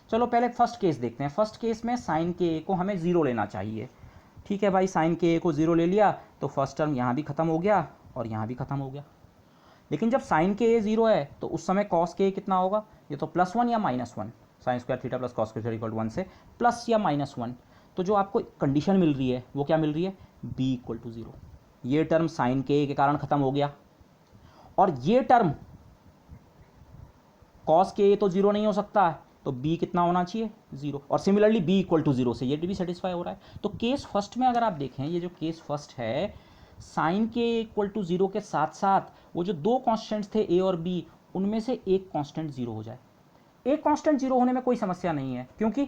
चलो पहले फर्स्ट केस देखते हैं। फर्स्ट केस में साइन के ए को हमें जीरो लेना चाहिए। ठीक है भाई, साइन के ए को जीरो ले लिया तो फर्स्ट टर्म यहाँ भी खत्म हो गया और यहाँ भी खत्म हो गया। लेकिन जब साइन के ए जीरो है तो उस समय कॉस के ए कितना होगा, ये तो +1 या -1, sine square theta plus cos square equal to 1 से प्लस या -1। तो जो आपको कंडीशन मिल रही है वो क्या मिल रही है, b इक्वल टू जीरो। ये टर्म साइन के ए के कारण खत्म हो गया, और ये टर्म कॉस के ए तो जीरो नहीं हो सकता, तो b कितना होना चाहिए, जीरो, और similarly b equal to zero से ये भी सेटिस्फाई हो रहा है। तो केस फर्स्ट में अगर आप देखें, ये जो केस फर्स्ट है, साइन के इक्वल टू जीरो के साथ साथ वो जो दो कांस्टेंट्स थे a और b, उनमें से एक कांस्टेंट जीरो हो जाए। एक कांस्टेंट जीरो होने में कोई समस्या नहीं है, क्योंकि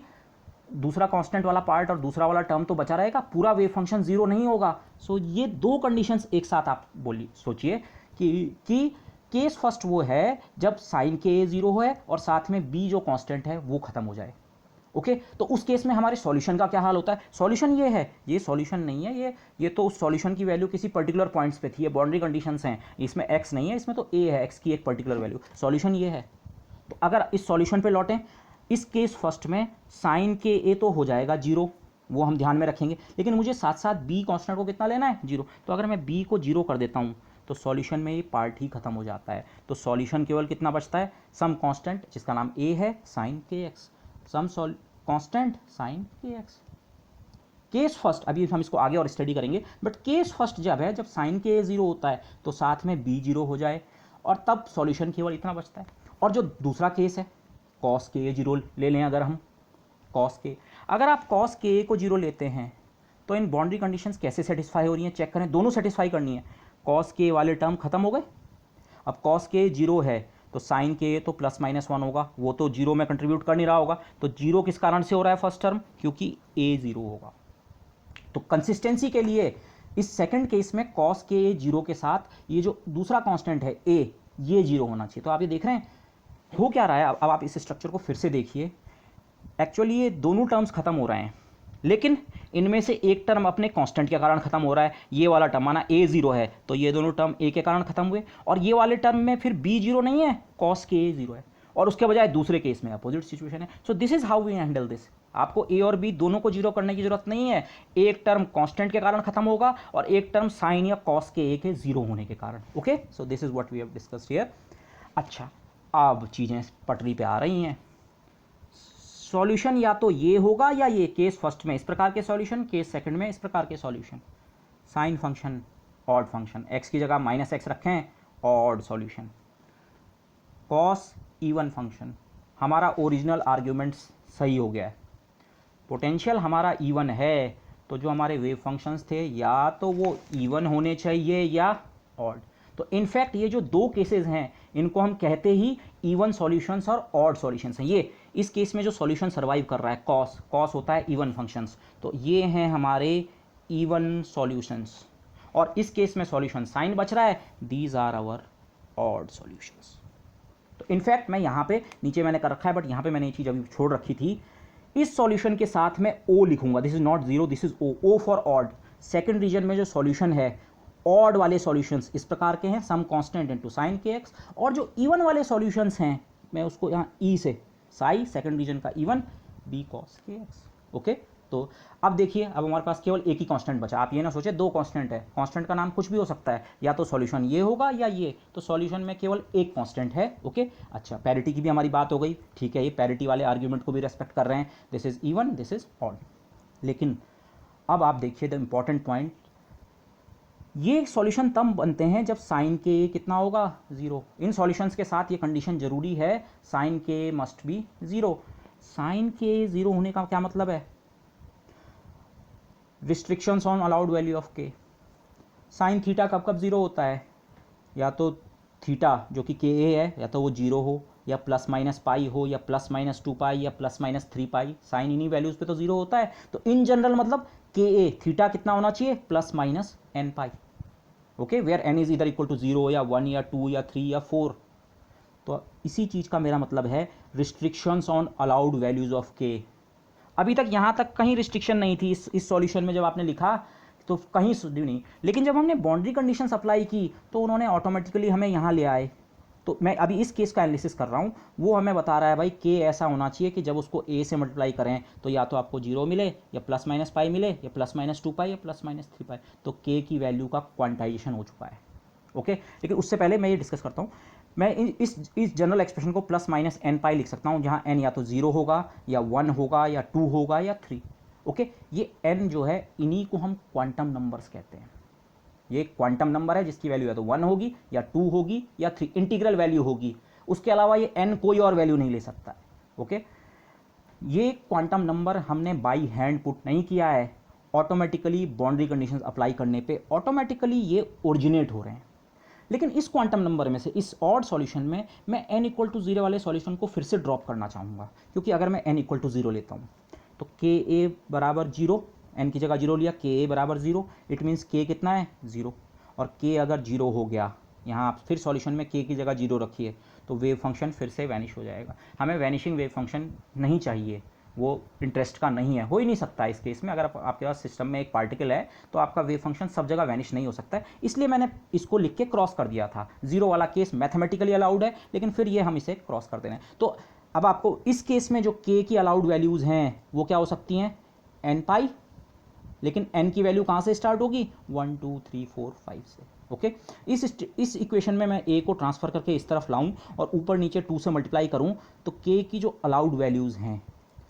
दूसरा कांस्टेंट वाला पार्ट और दूसरा वाला टर्म तो बचा रहेगा, पूरा वेव फंक्शन जीरो नहीं होगा। सो ये दो कंडीशंस एक साथ आप सोचिए कि केस फर्स्ट वो है जब साइन के ए जीरो है और साथ में b जो कांस्टेंट है वो खत्म हो जाए। ओके, तो उस केस में हमारे सॉल्यूशन का क्या हाल होता है, सॉल्यूशन ये है, ये सॉल्यूशन नहीं है, ये तो उस सॉल्यूशन की वैल्यू किसी पर्टिकुलर पॉइंट्स पे थी, ये बाउंड्री कंडीशंस हैं, इसमें x नहीं है, इसमें तो a है, x की एक पर्टिकुलर वैल्यू, सॉल्यूशन ये है। तो अगर इस सॉल्यूशन पे लौटें, इस केस फर्स्ट में साइन के ए तो हो जाएगा जीरो, वो हम ध्यान में रखेंगे, लेकिन मुझे साथ साथ b कांस्टेंट को कितना लेना है, जीरो। तो अगर मैं b को जीरो कर देता हूँ तो सॉल्यूशन में ये पार्ट ही खत्म हो जाता है। तो सॉल्यूशन केवल कितना बचता है, सम कांस्टेंट जिसका नाम a है, साइन के एक्स, सम कांस्टेंट साइन के एक्स। केस फर्स्ट, अभी हम इसको आगे और स्टडी करेंगे, बट केस फर्स्ट जब है, जब साइन के ए जीरो होता है तो साथ में b जीरो हो जाए, और तब सॉल्यूशन केवल इतना बचता है। और जो दूसरा केस है, कॉस के ए जीरो ले लें, अगर हम अगर आप कॉस के ए को जीरो लेते हैं तो इन बाउंड्री कंडीशंस कैसे सेटिस्फाई हो रही हैं, चेक करें, दोनों सेटिस्फाई करनी है। कॉस के वाले टर्म खत्म हो गए, अब कॉस के जीरो है तो साइन के तो प्लस माइनस वन होगा, वो तो जीरो में कंट्रीब्यूट कर नहीं रहा होगा, तो जीरो किस कारण से हो रहा है फर्स्ट टर्म, क्योंकि ए जीरो होगा। तो कंसिस्टेंसी के लिए इस सेकंड केस में कॉस के ए जीरो के साथ ये जो दूसरा कांस्टेंट है ए, ये जीरो होना चाहिए। तो आप ये देख रहे हैं हो क्या रहा है। अब आप इस स्ट्रक्चर को फिर से देखिए, एक्चुअली ये दोनों टर्म्स खत्म हो रहे हैं, लेकिन इनमें से एक टर्म अपने कांस्टेंट के कारण खत्म हो रहा है। ये वाला टर्म माना ए जीरो है, तो ये दोनों टर्म ए के कारण खत्म हुए, और ये वाले टर्म में फिर बी जीरो नहीं है, कॉस के ए जीरो है, और उसके बजाय दूसरे केस में अपोजिट सिचुएशन है। So this is how we handle this. आपको ए और बी दोनों को जीरो करने की जरूरत नहीं है, एक टर्म कांस्टेंट के कारण खत्म होगा और एक टर्म साइन या कॉस के ए के जीरो होने के कारण। Okay, so this is what we have discussed here. अच्छा, अब चीज़ें पटरी पे आ रही हैं। सॉल्यूशन या तो ये होगा या ये, केस फर्स्ट में इस प्रकार के सॉल्यूशन, केस सेकंड में इस प्रकार के solution. Sine function odd function, x की जगह माइनस एक्स रखें, odd solution. Cos even function, हमारा ओरिजिनल आर्ग्यूमेंट सही हो गया है, पोटेंशियल हमारा इवन है, तो जो हमारे वेव फंक्शंस थे या तो वो इवन होने चाहिए या ऑड। तो इनफैक्ट ये जो दो केसेस हैं इनको हम कहते ही इवन सॉल्यूशंस और ऑड सॉल्यूशंस हैं। ये इस केस में जो सॉल्यूशन सर्वाइव कर रहा है कॉस, कॉस होता है इवन फंक्शंस, तो ये हैं हमारे इवन सॉल्यूशंस, और इस केस में सॉल्यूशन साइन बच रहा है, these are our odd solutions. तो इनफैक्ट मैं यहाँ पे नीचे मैंने कर रखा है, बट यहाँ पे मैंने ये चीज़ अभी छोड़ रखी थी, इस सॉल्यूशन के साथ मैं ओ लिखूंगा, this is not zero, this is O, O for odd. Second region में जो सॉल्यूशन है, ऑड वाले सॉल्यूशंस इस प्रकार के हैं, सम कांस्टेंट इनटू साइन के एक्स, और जो इवन वाले सॉल्यूशंस हैं मैं उसको यहाँ ई से, साई सेकंड रीजन का इवन, बी कॉस के एक्स। ओके, तो अब देखिए, अब हमारे पास केवल एक ही कांस्टेंट बचा। आप ये ना सोचे दो कांस्टेंट है, कांस्टेंट का नाम कुछ भी हो सकता है, या तो सॉल्यूशन ये होगा या ये, तो सॉल्यूशन में केवल एक कांस्टेंट है। ओके, अच्छा, पैरिटी की भी हमारी बात हो गई, ठीक है, ये पैरिटी वाले आर्ग्यूमेंट को भी रेस्पेक्ट कर रहे हैं, this is even, this is odd. लेकिन अब आप देखिए द इंपॉर्टेंट पॉइंट, ये सॉल्यूशन तब बनते हैं जब साइन के कितना होगा, जीरो। इन सॉल्यूशंस के साथ ये कंडीशन जरूरी है, साइन के मस्ट बी जीरो। साइन के जीरो होने का क्या मतलब है, restrictions on allowed value of के। साइन थीटा कब कब जीरो होता है, या तो थीटा जो कि के ए है, या तो वो जीरो हो, या प्लस माइनस पाई हो, या प्लस माइनस 2 पाई, या प्लस माइनस 3 पाई, साइन इन्हीं वैल्यूज पे तो जीरो होता है। तो इन जनरल मतलब के ए थीटा कितना होना चाहिए, plus minus n pi. Okay, where n is इधर इक्वल टू जीरो या 1 या 2 या 3 या 4। तो इसी चीज़ का मेरा मतलब है restrictions on allowed values of के। अभी तक यहाँ तक कहीं रिस्ट्रिक्शन नहीं थी इस सॉल्यूशन में, जब आपने लिखा तो कहीं नहीं, लेकिन जब हमने बाउंड्री कंडीशंस अप्लाई की तो उन्होंने ऑटोमेटिकली हमें यहाँ ले आए। तो मैं अभी इस केस का एनालिसिस कर रहा हूँ, वो हमें बता रहा है भाई के ऐसा होना चाहिए कि जब उसको ए से मल्टीप्लाई करें तो या तो आपको जीरो मिले, या प्लस माइनस पाई मिले, या प्लस माइनस 2 पाई, या प्लस माइनस 3 पाई। तो के की वैल्यू का क्वांटाइजेशन हो चुका है। ओके, लेकिन उससे पहले मैं ये डिस्कस करता हूँ, मैं इस जनरल एक्सप्रेशन को प्लस माइनस एन पाई लिख सकता हूँ, जहाँ एन या तो जीरो होगा, या 1 होगा, या 2 होगा, या 3। ओके, ये एन जो है इन्हीं को हम क्वांटम नंबर्स कहते हैं। ये क्वांटम नंबर है जिसकी वैल्यू या तो 1 होगी, या 2 होगी, या 3 इंटीग्रल वैल्यू होगी, उसके अलावा ये एन कोई और वैल्यू नहीं ले सकता है। ओके, ये क्वांटम नंबर हमने बाई हैंड पुट नहीं किया है, ऑटोमेटिकली बाउंड्री कंडीशंस अप्लाई करने पे ऑटोमेटिकली ये ओरिजिनेट हो रहे हैं। लेकिन इस क्वांटम नंबर में से, इस ऑड सॉल्यूशन में, मैं n इक्वल टू जीरो वाले सॉल्यूशन को फिर से ड्रॉप करना चाहूँगा, क्योंकि अगर मैं n इक्वल टू जीरो लेता हूँ तो के ए बराबर जीरो, n की जगह जीरो लिया, के ए बराबर जीरो, इट मीन्स के कितना है, जीरो। और के अगर जीरो हो गया, यहाँ आप फिर सॉल्यूशन में के की जगह जीरो रखिए, तो वेव फंक्शन फिर से वैनिश हो जाएगा। हमें वैनिशिंग वेव फंक्शन नहीं चाहिए, वो इंटरेस्ट का नहीं है, हो ही नहीं सकता इस केस में। अगर आपके पास सिस्टम में एक पार्टिकल है तो आपका वेव फंक्शन सब जगह वैनिश नहीं हो सकता है, इसलिए मैंने इसको लिख के क्रॉस कर दिया था। जीरो वाला केस मैथमेटिकली अलाउड है, लेकिन फिर ये हम इसे क्रॉस कर दे रहे हैं। तो अब आपको इस केस में जो के की अलाउड वैल्यूज़ हैं वो क्या हो सकती हैं, एन पाई, लेकिन n की वैल्यू कहाँ से स्टार्ट होगी, 1 2 3 4 5 से। ओके, इस इक्वेशन में मैं a को ट्रांसफर करके इस तरफ लाऊं और ऊपर नीचे 2 से मल्टीप्लाई करूं, तो k की जो अलाउड वैल्यूज़ हैं,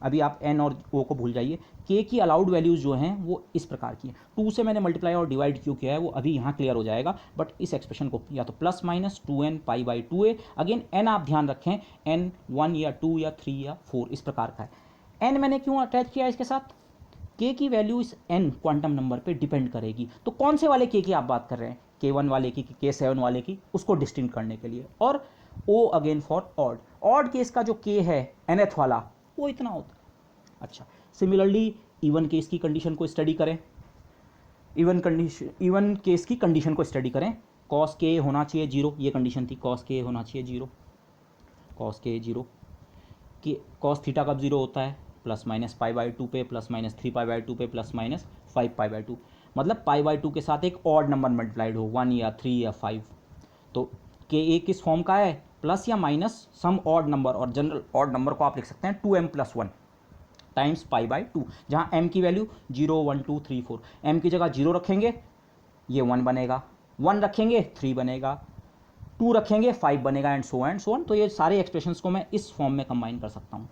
अभी आप n और o को भूल जाइए, k की अलाउड वैल्यूज़ जो हैं वो इस प्रकार की हैं। 2 से मैंने मल्टीप्लाई और डिवाइड क्यों किया है वो अभी यहाँ क्लियर हो जाएगा, बट इस एक्सप्रेशन को या तो plus minus 2n pi by 2a, again n आप ध्यान रखें, n 1 या 2 या 3 या 4 इस प्रकार का है। n मैंने क्यों अटैच किया इसके साथ, k की वैल्यू इस n क्वांटम नंबर पे डिपेंड करेगी। तो कौन से वाले k की आप बात कर रहे हैं, k1 वाले की, k7 वाले की, उसको डिस्टिंक्ट करने के लिए। और oh again for odd. Odd case का जो के है nth वाला वो इतना होता है। अच्छा, सिमिलरली इवन केस की कंडीशन को स्टडी करें, इवन केस की कंडीशन को स्टडी करें, कॉस के होना चाहिए 0, ये कंडीशन थी, कॉस के होना चाहिए 0, कॉस के 0, कि कॉस थीटा कब 0 होता है, प्लस माइनस पाई बाई 2 पे, प्लस माइनस 3 पाई बाई 2 पे, प्लस माइनस 5 पाई बाई 2, मतलब पाई बाई 2 के साथ एक ऑड नंबर मल्टीप्लाइड हो, 1 या 3 या 5, तो के ए किस फॉर्म का है, प्लस या माइनस सम ऑड नंबर, और जनरल ऑड नंबर को आप लिख सकते हैं 2m + 1 टाइम्स पाई बाई 2, जहाँ m की वैल्यू 0 1 2 3 4, m की जगह 0 रखेंगे ये 1 बनेगा, 1 रखेंगे 3 बनेगा, 2 रखेंगे 5 बनेगा, एंड सो ऑन। तो ये सारे एक्सप्रेशंस को मैं इस फॉर्म में कंबाइन कर सकता हूँ।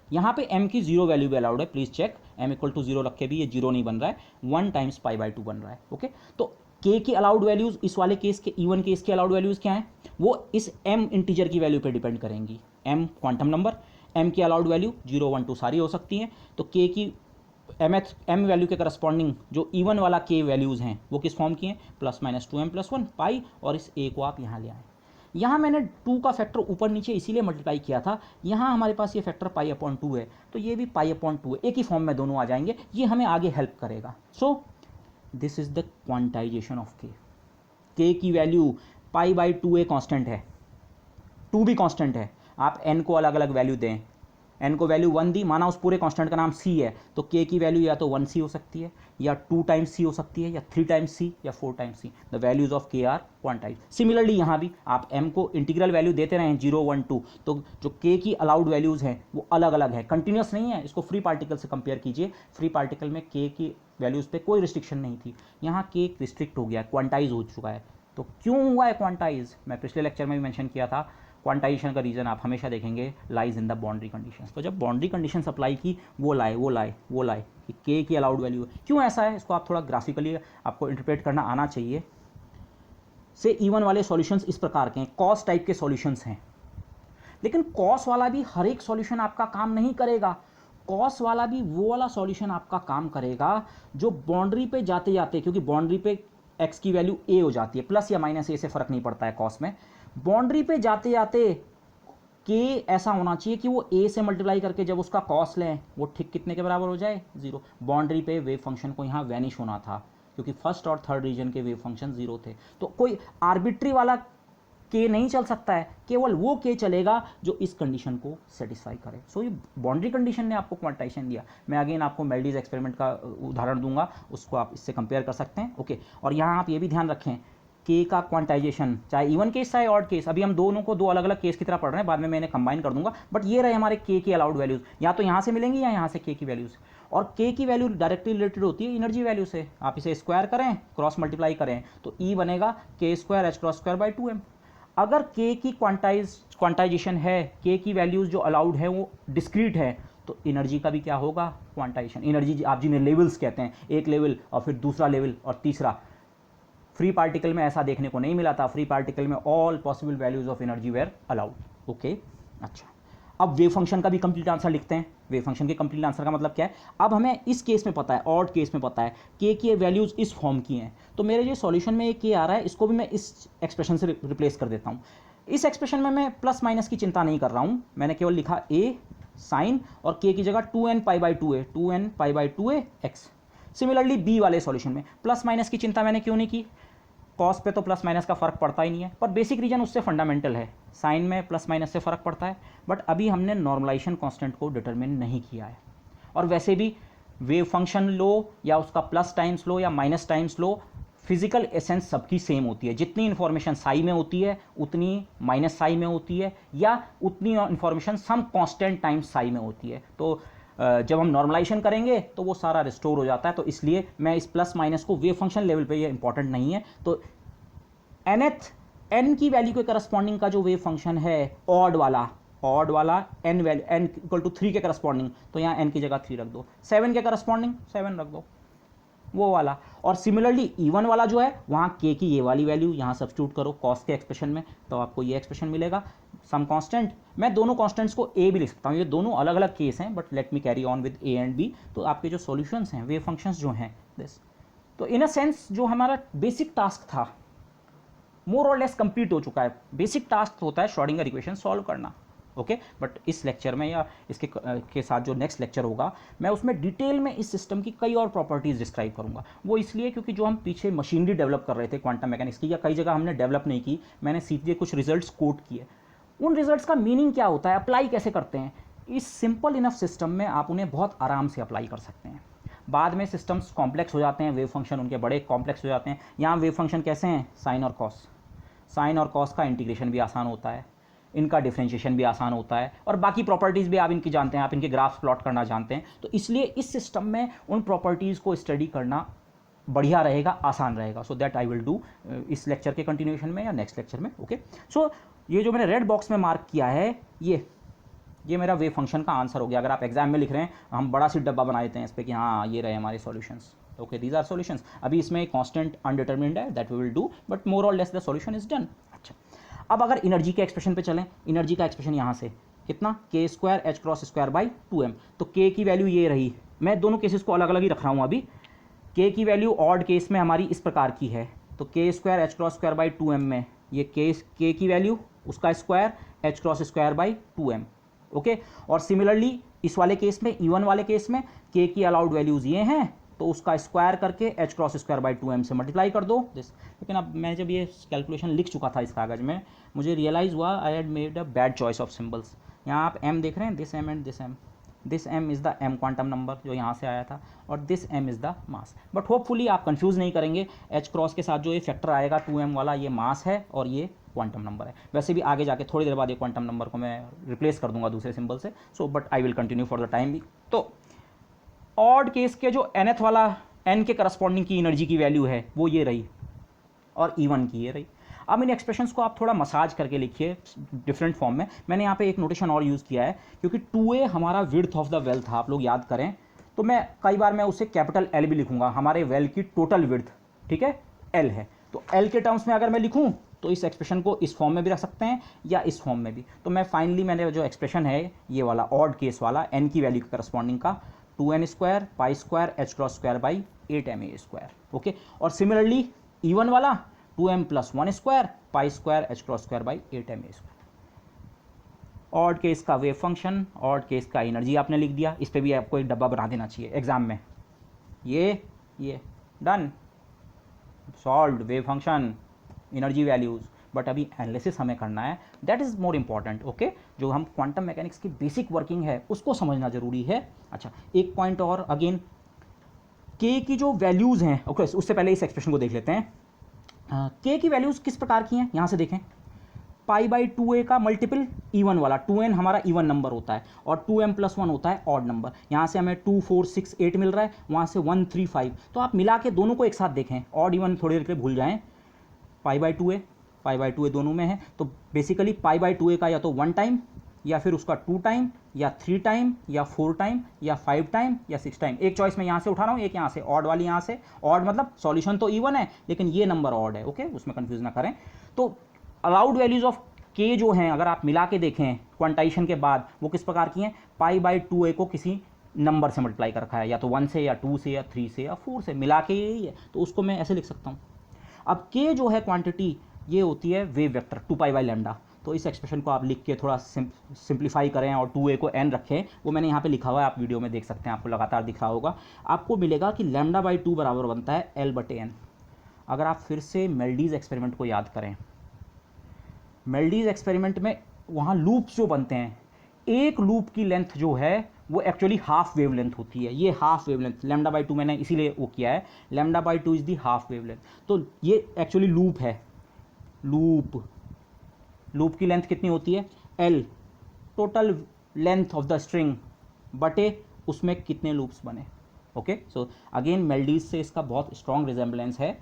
यहाँ पे m की 0 वैल्यू भी अलाउड है, प्लीज़ चेक, m = 0 रख के भी ये 0 नहीं बन रहा है, 1 टाइम्स पाई बाई 2 बन रहा है। ओके, तो k की अलाउड वैल्यूज़ इस वाले केस के, इवन केस के अलाउड वैल्यूज़ क्या हैं, वो इस m इंटीजर की वैल्यू पे डिपेंड करेंगी। m क्वांटम नंबर, m की अलाउड वैल्यू 0 1 2 सारी हो सकती हैं, तो k की m वैल्यू के करस्पॉन्डिंग जो इवन वाला k वैल्यूज़ हैं वो किस फॉर्म की हैं, प्लस माइनस 2m + 1 पाई, और इस a को आप यहाँ ले आएँ। यहाँ मैंने 2 का फैक्टर ऊपर नीचे इसीलिए मल्टीप्लाई किया था, यहाँ हमारे पास ये फैक्टर पाई/2 है, तो ये भी पाई/2 है, एक ही फॉर्म में दोनों आ जाएंगे, ये हमें आगे हेल्प करेगा। सो this is the quantization of के की वैल्यू पाई/2a कांस्टेंट है, 2 भी कांस्टेंट है, आप n को अलग अलग वैल्यू दें, n को वैल्यू 1 दी, माना उस पूरे कांस्टेंट का नाम c है, तो k की वैल्यू या तो 1c हो सकती है, या 2 टाइम्स c हो सकती है, या 3 टाइम्स c, या 4 times c। The values of k are quantize. Similarly यहाँ भी आप m को इंटीग्रल वैल्यू देते रहें 0 1 2, तो जो k की अलाउड वैल्यूज़ हैं वो अलग अलग है, कंटिन्यूस नहीं है। इसको फ्री पार्टिकल से कंपेयर कीजिए, फ्री पार्टिकल में k की वैल्यूज़ पे कोई रिस्ट्रिक्शन नहीं थी, यहाँ k रिस्ट्रिक्ट हो गया है, क्वांटाइज हो चुका है। तो क्यों हुआ है क्वांटाइज, मैं पिछले लेक्चर में भी मेंशन किया था, क्वांटाइजेशन का रीज़न आप हमेशा देखेंगे lies in the boundary conditions. तो जब बाउंड्री कंडीशंस अप्लाई की, वो लाए कि के की अलाउड वैल्यू है। क्यों ऐसा है, इसको आप थोड़ा ग्राफिकली आपको इंटरप्रेट करना आना चाहिए। से इवन वाले सॉल्यूशंस इस प्रकार के हैं, कॉस टाइप के सॉल्यूशंस हैं, लेकिन कॉस वाला भी हर एक सॉल्यूशन आपका काम नहीं करेगा। कॉस वाला भी वो वाला सॉल्यूशन आपका काम करेगा जो बाउंड्री पे जाते जाते, क्योंकि बाउंड्री पे एक्स की वैल्यू ए हो जाती है, प्लस या माइनस ए से फ़र्क नहीं पड़ता है कॉस में, बाउंड्री पे जाते जाते के ऐसा होना चाहिए कि वो ए से मल्टीप्लाई करके जब उसका कॉस लें वो ठीक कितने के बराबर हो जाए, 0। बाउंड्री पे वेव फंक्शन को यहाँ वैनिश होना था, क्योंकि फर्स्ट और थर्ड रीजन के वेव फंक्शन 0 थे, तो कोई आर्बिट्री वाला के नहीं चल सकता है, केवल वो के चलेगा जो इस कंडीशन को सेटिस्फाई करे। सो ये बाउंड्री कंडीशन ने आपको क्वांटाइजेशन दिया। मैं अगेन आपको मेल्डीज एक्सपेरिमेंट का उदाहरण दूंगा, उसको आप इससे कंपेयर कर सकते हैं। ओके, और यहाँ आप ये भी ध्यान रखें, के का क्वांटाइजेशन चाहे इवन केस चाहे ऑड केस, अभी हम दोनों को दो अलग अलग केस की तरह पढ़ रहे हैं, बाद में मैं इन्हें कंबाइन कर दूंगा, बट ये रहे हमारे के की अलाउड वैल्यूज़, या तो यहाँ से मिलेंगी या यहाँ से के की वैल्यूज़, और के की वैल्यू डायरेक्टली रिलेटेड होती है एनर्जी वैल्यू से। आप इसे स्क्वायर करें, क्रॉस मल्टीप्लाई करें, तो ई बनेगा k² h²/2m। अगर के की क्वांटाइजेशन है, के की वैल्यूज़ जो अलाउड है वो डिस्क्रीट है, तो एनर्जी का भी क्या होगा, क्वांटाइजेशन। एनर्जी आप जिन्हें लेवल्स कहते हैं, एक लेवल और फिर दूसरा लेवल और तीसरा, फ्री पार्टिकल में ऐसा देखने को नहीं मिला था। फ्री पार्टिकल में all possible values of energy were allowed. Okay, अच्छा, अब वेव फंक्शन का भी कंप्लीट आंसर लिखते हैं। वेव फंक्शन के कंप्लीट आंसर का मतलब क्या है, अब हमें इस केस में पता है, ऑड केस में पता है के की वैल्यूज इस फॉर्म की हैं, तो मेरे जो सॉल्यूशन में ये के आ रहा है इसको भी मैं इस एक्सप्रेशन से रिप्लेस कर देता हूँ। इस एक्सप्रेशन में मैं प्लस माइनस की चिंता नहीं कर रहा हूँ, मैंने केवल लिखा ए साइन और के की जगह 2n π/2a 2n π/2a x। Similarly b वाले सॉल्यूशन में प्लस माइनस की चिंता मैंने क्यों नहीं की, कॉस पे तो प्लस माइनस का फ़र्क पड़ता ही नहीं है, पर बेसिक रीजन उससे फंडामेंटल है, साइन में प्लस माइनस से फ़र्क पड़ता है, बट अभी हमने नॉर्मलाइजेशन कांस्टेंट को डिटरमिन नहीं किया है। और वैसे भी वेव फंक्शन लो या उसका प्लस टाइम्स लो या माइनस टाइम्स लो, फिजिकल एसेंस सबकी सेम होती है। जितनी इन्फॉर्मेशन साई में होती है उतनी माइनस साई में होती है, या उतनी information some constant times psi में होती है। तो जब हम नॉर्मलाइजेशन करेंगे तो वो सारा रिस्टोर हो जाता है। तो इसलिए मैं इस प्लस माइनस को वेव फंक्शन लेवल पे ये इंपॉर्टेंट नहीं है। तो n की वैल्यू के करस्पॉन्डिंग का जो वेव फंक्शन है ऑड वाला n वैल्यू n = 3 के करस्पॉन्डिंग, तो यहाँ n की जगह 3 रख दो, 7 के करस्पॉन्डिंग 7 रख दो, वो वाला। और सिमिलरली इवन वाला जो है वहाँ के की ये वाली वैल्यू यहाँ सब्स्टिट्यूट करो कॉस के एक्सप्रेशन में, तो आपको ये एक्सप्रेशन मिलेगा, सम कांस्टेंट। मैं दोनों कांस्टेंट्स को ए भी लिख सकता हूँ, ये दोनों अलग अलग केस हैं, but let me carry on with a and b. तो आपके जो सॉल्यूशंस हैं, वेव फंक्शंस जो हैं दिस, तो इन अ सेंस जो हमारा बेसिक टास्क था मोर और लेस कंप्लीट हो चुका है। बेसिक टास्क होता है श्रोडिंगर इक्वेशन सॉल्व करना, ओके। बट इस लेक्चर में या इसके के साथ जो नेक्स्ट लेक्चर होगा, मैं उसमें डिटेल में इस सिस्टम की कई और प्रॉपर्टीज़ डिस्क्राइब करूंगा। वो इसलिए क्योंकि जो हम पीछे मशीनरी डेवलप कर रहे थे क्वांटम मैकेनिक्स की, या कई जगह हमने डेवलप नहीं की, मैंने सीधे कुछ रिजल्ट्स कोट किए। उन रिजल्ट्स का मीनिंग क्या होता है, अप्लाई कैसे करते हैं, इस सिंपल इनफ सिस्टम में आप उन्हें बहुत आराम से अप्लाई कर सकते हैं। बाद में सिस्टम्स कॉम्प्लेक्स हो जाते हैं, वेव फंक्शन उनके बड़े कॉम्प्लेक्स हो जाते हैं। यहाँ वेव फंक्शन कैसे हैं, साइन और कॉस। साइन और कॉस का इंटीग्रेशन भी आसान होता है, इनका डिफरेंशिएशन भी आसान होता है, और बाकी प्रॉपर्टीज़ भी आप इनकी जानते हैं, आप इनके ग्राफ्स प्लॉट करना जानते हैं। तो इसलिए इस सिस्टम में उन प्रॉपर्टीज़ को स्टडी करना बढ़िया रहेगा, आसान रहेगा। So that I will do इस लेक्चर के कंटिन्यूएशन में या नेक्स्ट लेक्चर में, ओके। सो ये जो मैंने रेड बॉक्स में मार्क किया है, ये मेरा वेव फंक्शन का आंसर हो गया। अगर आप एग्जाम में लिख रहे हैं, हम बड़ा सी डब्बा बना देते हैं इस पर कि हाँ ये रहे हमारे solutions, okay, these are solutions. अभी इसमें कांस्टेंट अनडिटरमिन्ड है, that we will do, but more or less the solution is done. अच्छा, अब अगर एनर्जी के एक्सप्रेशन पे चलें, एनर्जी का एक्सप्रेशन यहाँ से कितना, k square H cross square by 2m। तो k की वैल्यू ये रही, मैं दोनों केसेस को अलग अलग ही रख रहा हूँ अभी। k की वैल्यू ऑड केस में हमारी इस प्रकार की है, तो k square H cross square by 2m में ये k की वैल्यू उसका square H cross square by 2m, okay. और सिमिलरली इस वाले केस में, इवन वाले केस में k की अलाउड वैल्यूज़ ये हैं, तो उसका स्क्वायर करके H cross square by 2m से मल्टीप्लाई कर दो दिस। लेकिन अब मैं जब ये कैलकुलेशन लिख चुका था इस कागज़ में, मुझे रियलाइज़ हुआ I had made a bad choice of symbols. यहाँ आप m देख रहे हैं, this m and this m। This m is the m quantum number जो यहाँ से आया था, और this m is the mass. But hopefully आप कंफ्यूज नहीं करेंगे, h क्रॉस के साथ जो ये फैक्टर आएगा 2m वाला, ये मास है और ये क्वांटम नंबर है। वैसे भी आगे जाके थोड़ी देर बाद ये क्वांटम नंबर को मैं रिप्लेस कर दूंगा दूसरे सिंबल से, so but I will continue for the time भी। तो ऑड केस के जो nth वाला n के करस्पॉन्डिंग की एनर्जी की वैल्यू है वो ये रही, और E1 की ये रही। अब इन एक्सप्रेशंस को आप थोड़ा मसाज करके लिखिए डिफरेंट फॉर्म में। मैंने यहाँ पे एक नोटेशन और यूज़ किया है, क्योंकि 2a हमारा विड्थ ऑफ द वेल था, आप लोग याद करें, तो मैं कई बार मैं उसे कैपिटल L भी लिखूंगा। हमारे वेल की टोटल विड्थ, ठीक है, L है, तो L के टर्म्स में अगर मैं लिखूँ तो इस एक्सप्रेशन को इस फॉर्म में भी रख सकते हैं या इस फॉर्म में भी। तो मैं फाइनली मैंने जो एक्सप्रेशन है ये वाला ऑड केस वाला, n की वैल्यू के करस्पॉन्डिंग का 2n square pi square H cross square by 8ma square, okay. और सिमिलरली E1 वाला 2m plus 1 square pi square H cross square by 8ma square. Odd case का वेव फंक्शन, ऑड केस का एनर्जी आपने लिख दिया। इस पर भी आपको एक डब्बा बना देना चाहिए एग्जाम में। ये done, solved wave function, energy values. But अभी एनालिसिस हमें करना है, that is more important, okay. जो हम क्वांटम मैकेनिक्स की बेसिक वर्किंग है उसको समझना ज़रूरी है। अच्छा, एक पॉइंट और, अगेन k की जो वैल्यूज़ हैं, ओके, उससे पहले इस एक्सप्रेशन को देख लेते हैं। k की वैल्यूज़ किस प्रकार की हैं, यहाँ से देखें, पाई बाई 2a का मल्टीपल E1 वाला, 2n हमारा even नंबर होता है और 2m प्लस 1 होता है ऑड नंबर। यहाँ से हमें 2 4 6 8 मिल रहा है, वहाँ से 1 3 5। तो आप मिला के दोनों को एक साथ देखें, ऑड इवन थोड़ी देर के लिए भूल जाएं। पाई बाई 2a दोनों में है, तो बेसिकली पाई बाई 2a का या तो 1 टाइम, या फिर उसका 2 टाइम, या 3 टाइम, या 4 टाइम, या 5 टाइम, या 6 टाइम। एक चॉइस मैं यहाँ से उठा रहा हूँ, एक यहाँ से, ऑड वाली यहाँ से। ऑड मतलब सॉल्यूशन तो इवन है लेकिन ये नंबर ऑड है, ओके, उसमें कंफ्यूज ना करें। तो अलाउड वैल्यूज ऑफ k जो हैं, अगर आप मिला के देखें क्वांटाइजेशन के बाद, वो किस प्रकार की हैं, पाई बाई 2a को किसी नंबर से मल्टीप्लाई कर रखा है, या तो 1 से, या 2 से, या 3 से, या 4 से, मिला के यही है, तो उसको मैं ऐसे लिख सकता हूँ। अब k जो है क्वांटिटी, ये होती है wave vector 2 pi by lambda. तो इस एक्सप्रेशन को आप लिख के थोड़ा सिंप्लीफाई करें और 2a को n रखें, वो मैंने यहाँ पे लिखा हुआ है, आप वीडियो में देख सकते हैं, आपको लगातार दिख रहा होगा। आपको मिलेगा कि लैम्डा बाई 2 बराबर बनता है L/n। अगर आप फिर से मेल्डीज एक्सपेरिमेंट को याद करें, मेल्डीज एक्सपेरिमेंट में वहाँ लूप्स जो बनते हैं, एक लूप की लेंथ जो है वो एक्चुअली हाफ वेव लेंथ होती है। ये half wave length lambda by 2 मैंने इसीलिए वो किया है, lambda by 2 is the half wave length. तो ये एक्चुअली लूप है, लूप की लेंथ कितनी होती है, L, total length of the string बटे उसमें कितने लूप्स बने, ओके। सो अगेन मेल्डीज से इसका बहुत स्ट्रॉन्ग रिजेम्बलेंस है,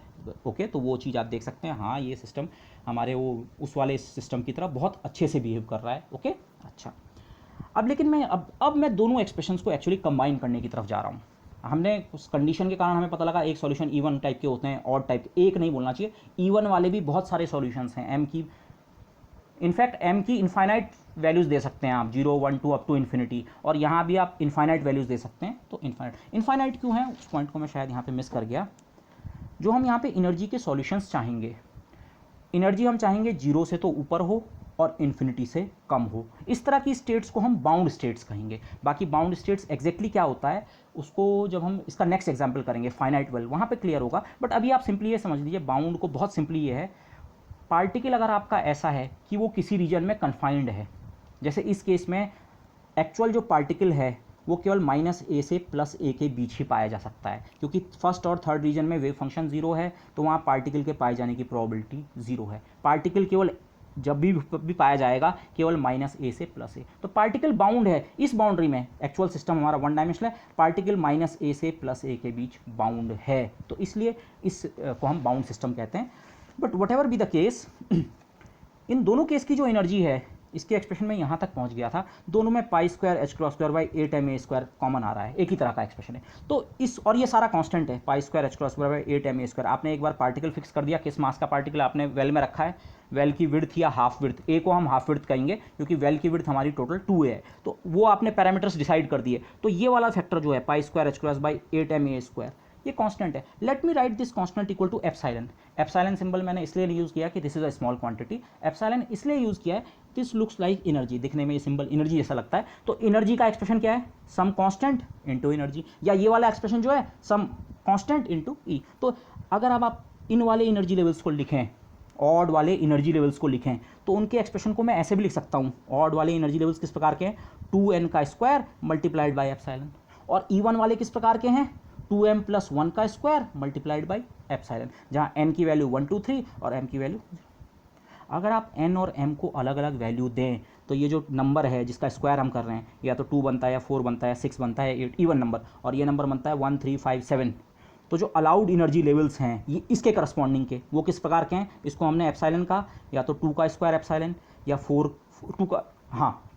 ओके। तो वो चीज़ आप देख सकते हैं, हाँ ये सिस्टम हमारे वो उस वाले सिस्टम की तरह बहुत अच्छे से बिहेव कर रहा है, ओके। अच्छा, अब लेकिन मैं अब मैं दोनों एक्सप्रेशंस को एक्चुअली कंबाइन करने की तरफ जा रहा हूँ। हमने उस कंडीशन के कारण हमें पता लगा एक सॉल्यूशन E1 टाइप के होते हैं, ऑड टाइप एक नहीं बोलना चाहिए, E1 वाले भी बहुत सारे सॉल्यूशंस हैं m की। इनफैक्ट m की इनफाइनाइट वैल्यूज़ दे सकते हैं आप, 0 1 2 अप टू इन्फिनिटी, और यहाँ भी आप इनफाइनाइट वैल्यूज़ दे सकते हैं। तो इनफाइनाइट क्यों है, उस पॉइंट को मैं शायद यहाँ पे मिस कर गया। जो हम यहाँ पे एनर्जी के सॉल्यूशंस चाहेंगे एनर्जी हम चाहेंगे जीरो से तो ऊपर हो और इन्फिनिटी से कम हो। इस तरह की स्टेट्स को हम बाउंड स्टेट्स कहेंगे। बाकी बाउंड स्टेट्स एग्जैक्टली क्या होता है उसको जब हम इसका नेक्स्ट एग्जांपल करेंगे फाइनाइट वेल, वहाँ पे क्लियर होगा। बट अभी आप सिंपली ये समझ लीजिए बाउंड को बहुत सिंपली ये है, पार्टिकल अगर आपका ऐसा है कि वो किसी रीजन में कन्फाइंड है, जैसे इस केस में एक्चुअल जो पार्टिकल है वो केवल -a से +a के बीच ही पाया जा सकता है, क्योंकि फर्स्ट और थर्ड रीजन में वेव फंक्शन जीरो है, तो वहाँ पार्टिकल के पाए जाने की प्रोबेबिलिटी जीरो है। पार्टिकल केवल जब भी पाया जाएगा केवल -a से +a, तो पार्टिकल बाउंड है इस बाउंड्री में। एक्चुअल सिस्टम हमारा वन डायमेंशनल है, पार्टिकल -a से +a के बीच बाउंड है, तो इसलिए इस को हम बाउंड सिस्टम कहते हैं। But whatever be the case, इन दोनों केस की जो एनर्जी है, इसके एक्सप्रेशन में यहाँ तक पहुँच गया था, दोनों में π²h²/8ma² कॉमन आ रहा है, एक ही तरह का एक्सप्रेशन है। तो इस और ये सारा कांस्टेंट है π²h²/8ma²। आपने एक बार पार्टिकल फिक्स कर दिया, किस मास का पार्टिकल आपने वेल में रखा है, वेल की विड्थ या हाफ विड्थ, ए को हम हाफ विड्थ कहेंगे क्योंकि वेल की विड्थ हमारी टोटल 2a है, तो वो आपने पैरामीटर्स डिसाइड कर दिए। तो ये वाला फैक्टर जो है π²h²/8ma², ये कांस्टेंट है। Let me write this constant equal to epsilon. Epsilon symbol मैंने इसलिए यूज़ किया कि this is a small quantity. Epsilon इसलिए यूज़ किया है, दिस लुक्स लाइक एनर्जी, दिखने में ये सिंबल एनर्जी जैसा लगता है। तो एनर्जी का एक्सप्रेशन क्या है, सम कांस्टेंट इनटू एनर्जी, या ये वाला एक्सप्रेशन जो है सम कांस्टेंट इनटू ई। तो अगर अब आप इन वाले एनर्जी लेवल्स को लिखें, ऑड वाले एनर्जी लेवल्स को लिखें, तो उनके एक्सप्रेशन को मैं ऐसे भी लिख सकता हूँ। ऑड वाले एनर्जी लेवल्स किस प्रकार के हैं, 2n² मल्टीप्लाइड बाई एप्सिलॉन, और इवन वाले किस प्रकार के हैं, 2m+1² मल्टीप्लाइड बाई एप्सिलॉन, जहाँ n की वैल्यू 1 2 3 और m की वैल्यू। अगर आप n और m को अलग अलग वैल्यू दें तो ये जो नंबर है जिसका स्क्वायर हम कर रहे हैं, या तो 2 बनता है या 4 बनता है, 6 बनता है, 8 इवन नंबर, और ये नंबर बनता है 1 3 5 7। तो जो अलाउड एनर्जी लेवल्स हैं ये इसके करस्पॉन्डिंग के वो किस प्रकार के हैं, इसको हमने एप्सिलॉन का, या तो 2² एप्सिलॉन, या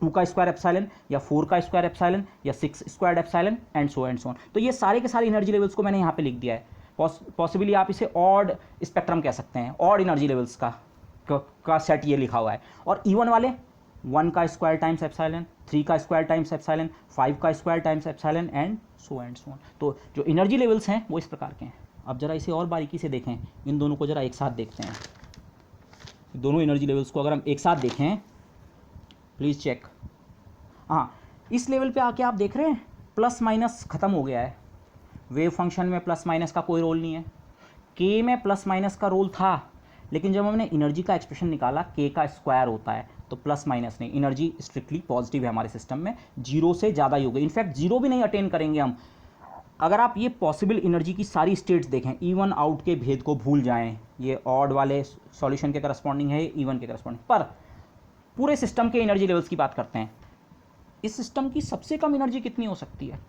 2 का स्क्वायर एप्सिलॉन, या 4 का स्क्वायर एप्सिलॉन, या 6² epsilon, and so and so on. तो ये सारे के सारे एनर्जी लेवल्स को मैंने यहाँ पे लिख दिया है। पॉसिबली आप इसे ऑड स्पेक्ट्रम कह सकते हैं, ऑड एनर्जी लेवल्स का सेट ये लिखा हुआ है। और इवन वाले 1 का स्क्वायर टाइम्स एप्सिलॉन, 3 का स्क्वायर टाइम्स एप्सिलॉन, 5 का square times epsilon, and so on. तो जो एनर्जी लेवल्स हैं वो इस प्रकार के हैं। अब जरा इसे और बारीकी से देखें, इन दोनों को जरा एक साथ देखते हैं। दोनों एनर्जी लेवल्स को अगर हम एक साथ देखें, प्लीज़ चेक। हाँ, इस लेवल पे आके आप देख रहे हैं प्लस माइनस ख़त्म हो गया है। वेव फंक्शन में प्लस माइनस का कोई रोल नहीं है। के में प्लस माइनस का रोल था, लेकिन जब हमने एनर्जी का एक्सप्रेशन निकाला, के का स्क्वायर होता है, तो प्लस माइनस नहीं, एनर्जी स्ट्रिक्टली पॉजिटिव है हमारे सिस्टम में, जीरो से ज़्यादा ही हो गई। इनफैक्ट जीरो भी नहीं अटेन करेंगे हम। अगर आप ये पॉसिबल एनर्जी की सारी स्टेट्स देखें, इवन आउट के भेद को भूल जाएं, ये ऑड वाले सॉल्यूशन के करस्पॉन्डिंग है, इवन के करस्पॉन्डिंग, पर पूरे सिस्टम के एनर्जी लेवल्स की बात करते हैं। इस सिस्टम की सबसे कम एनर्जी कितनी हो सकती है,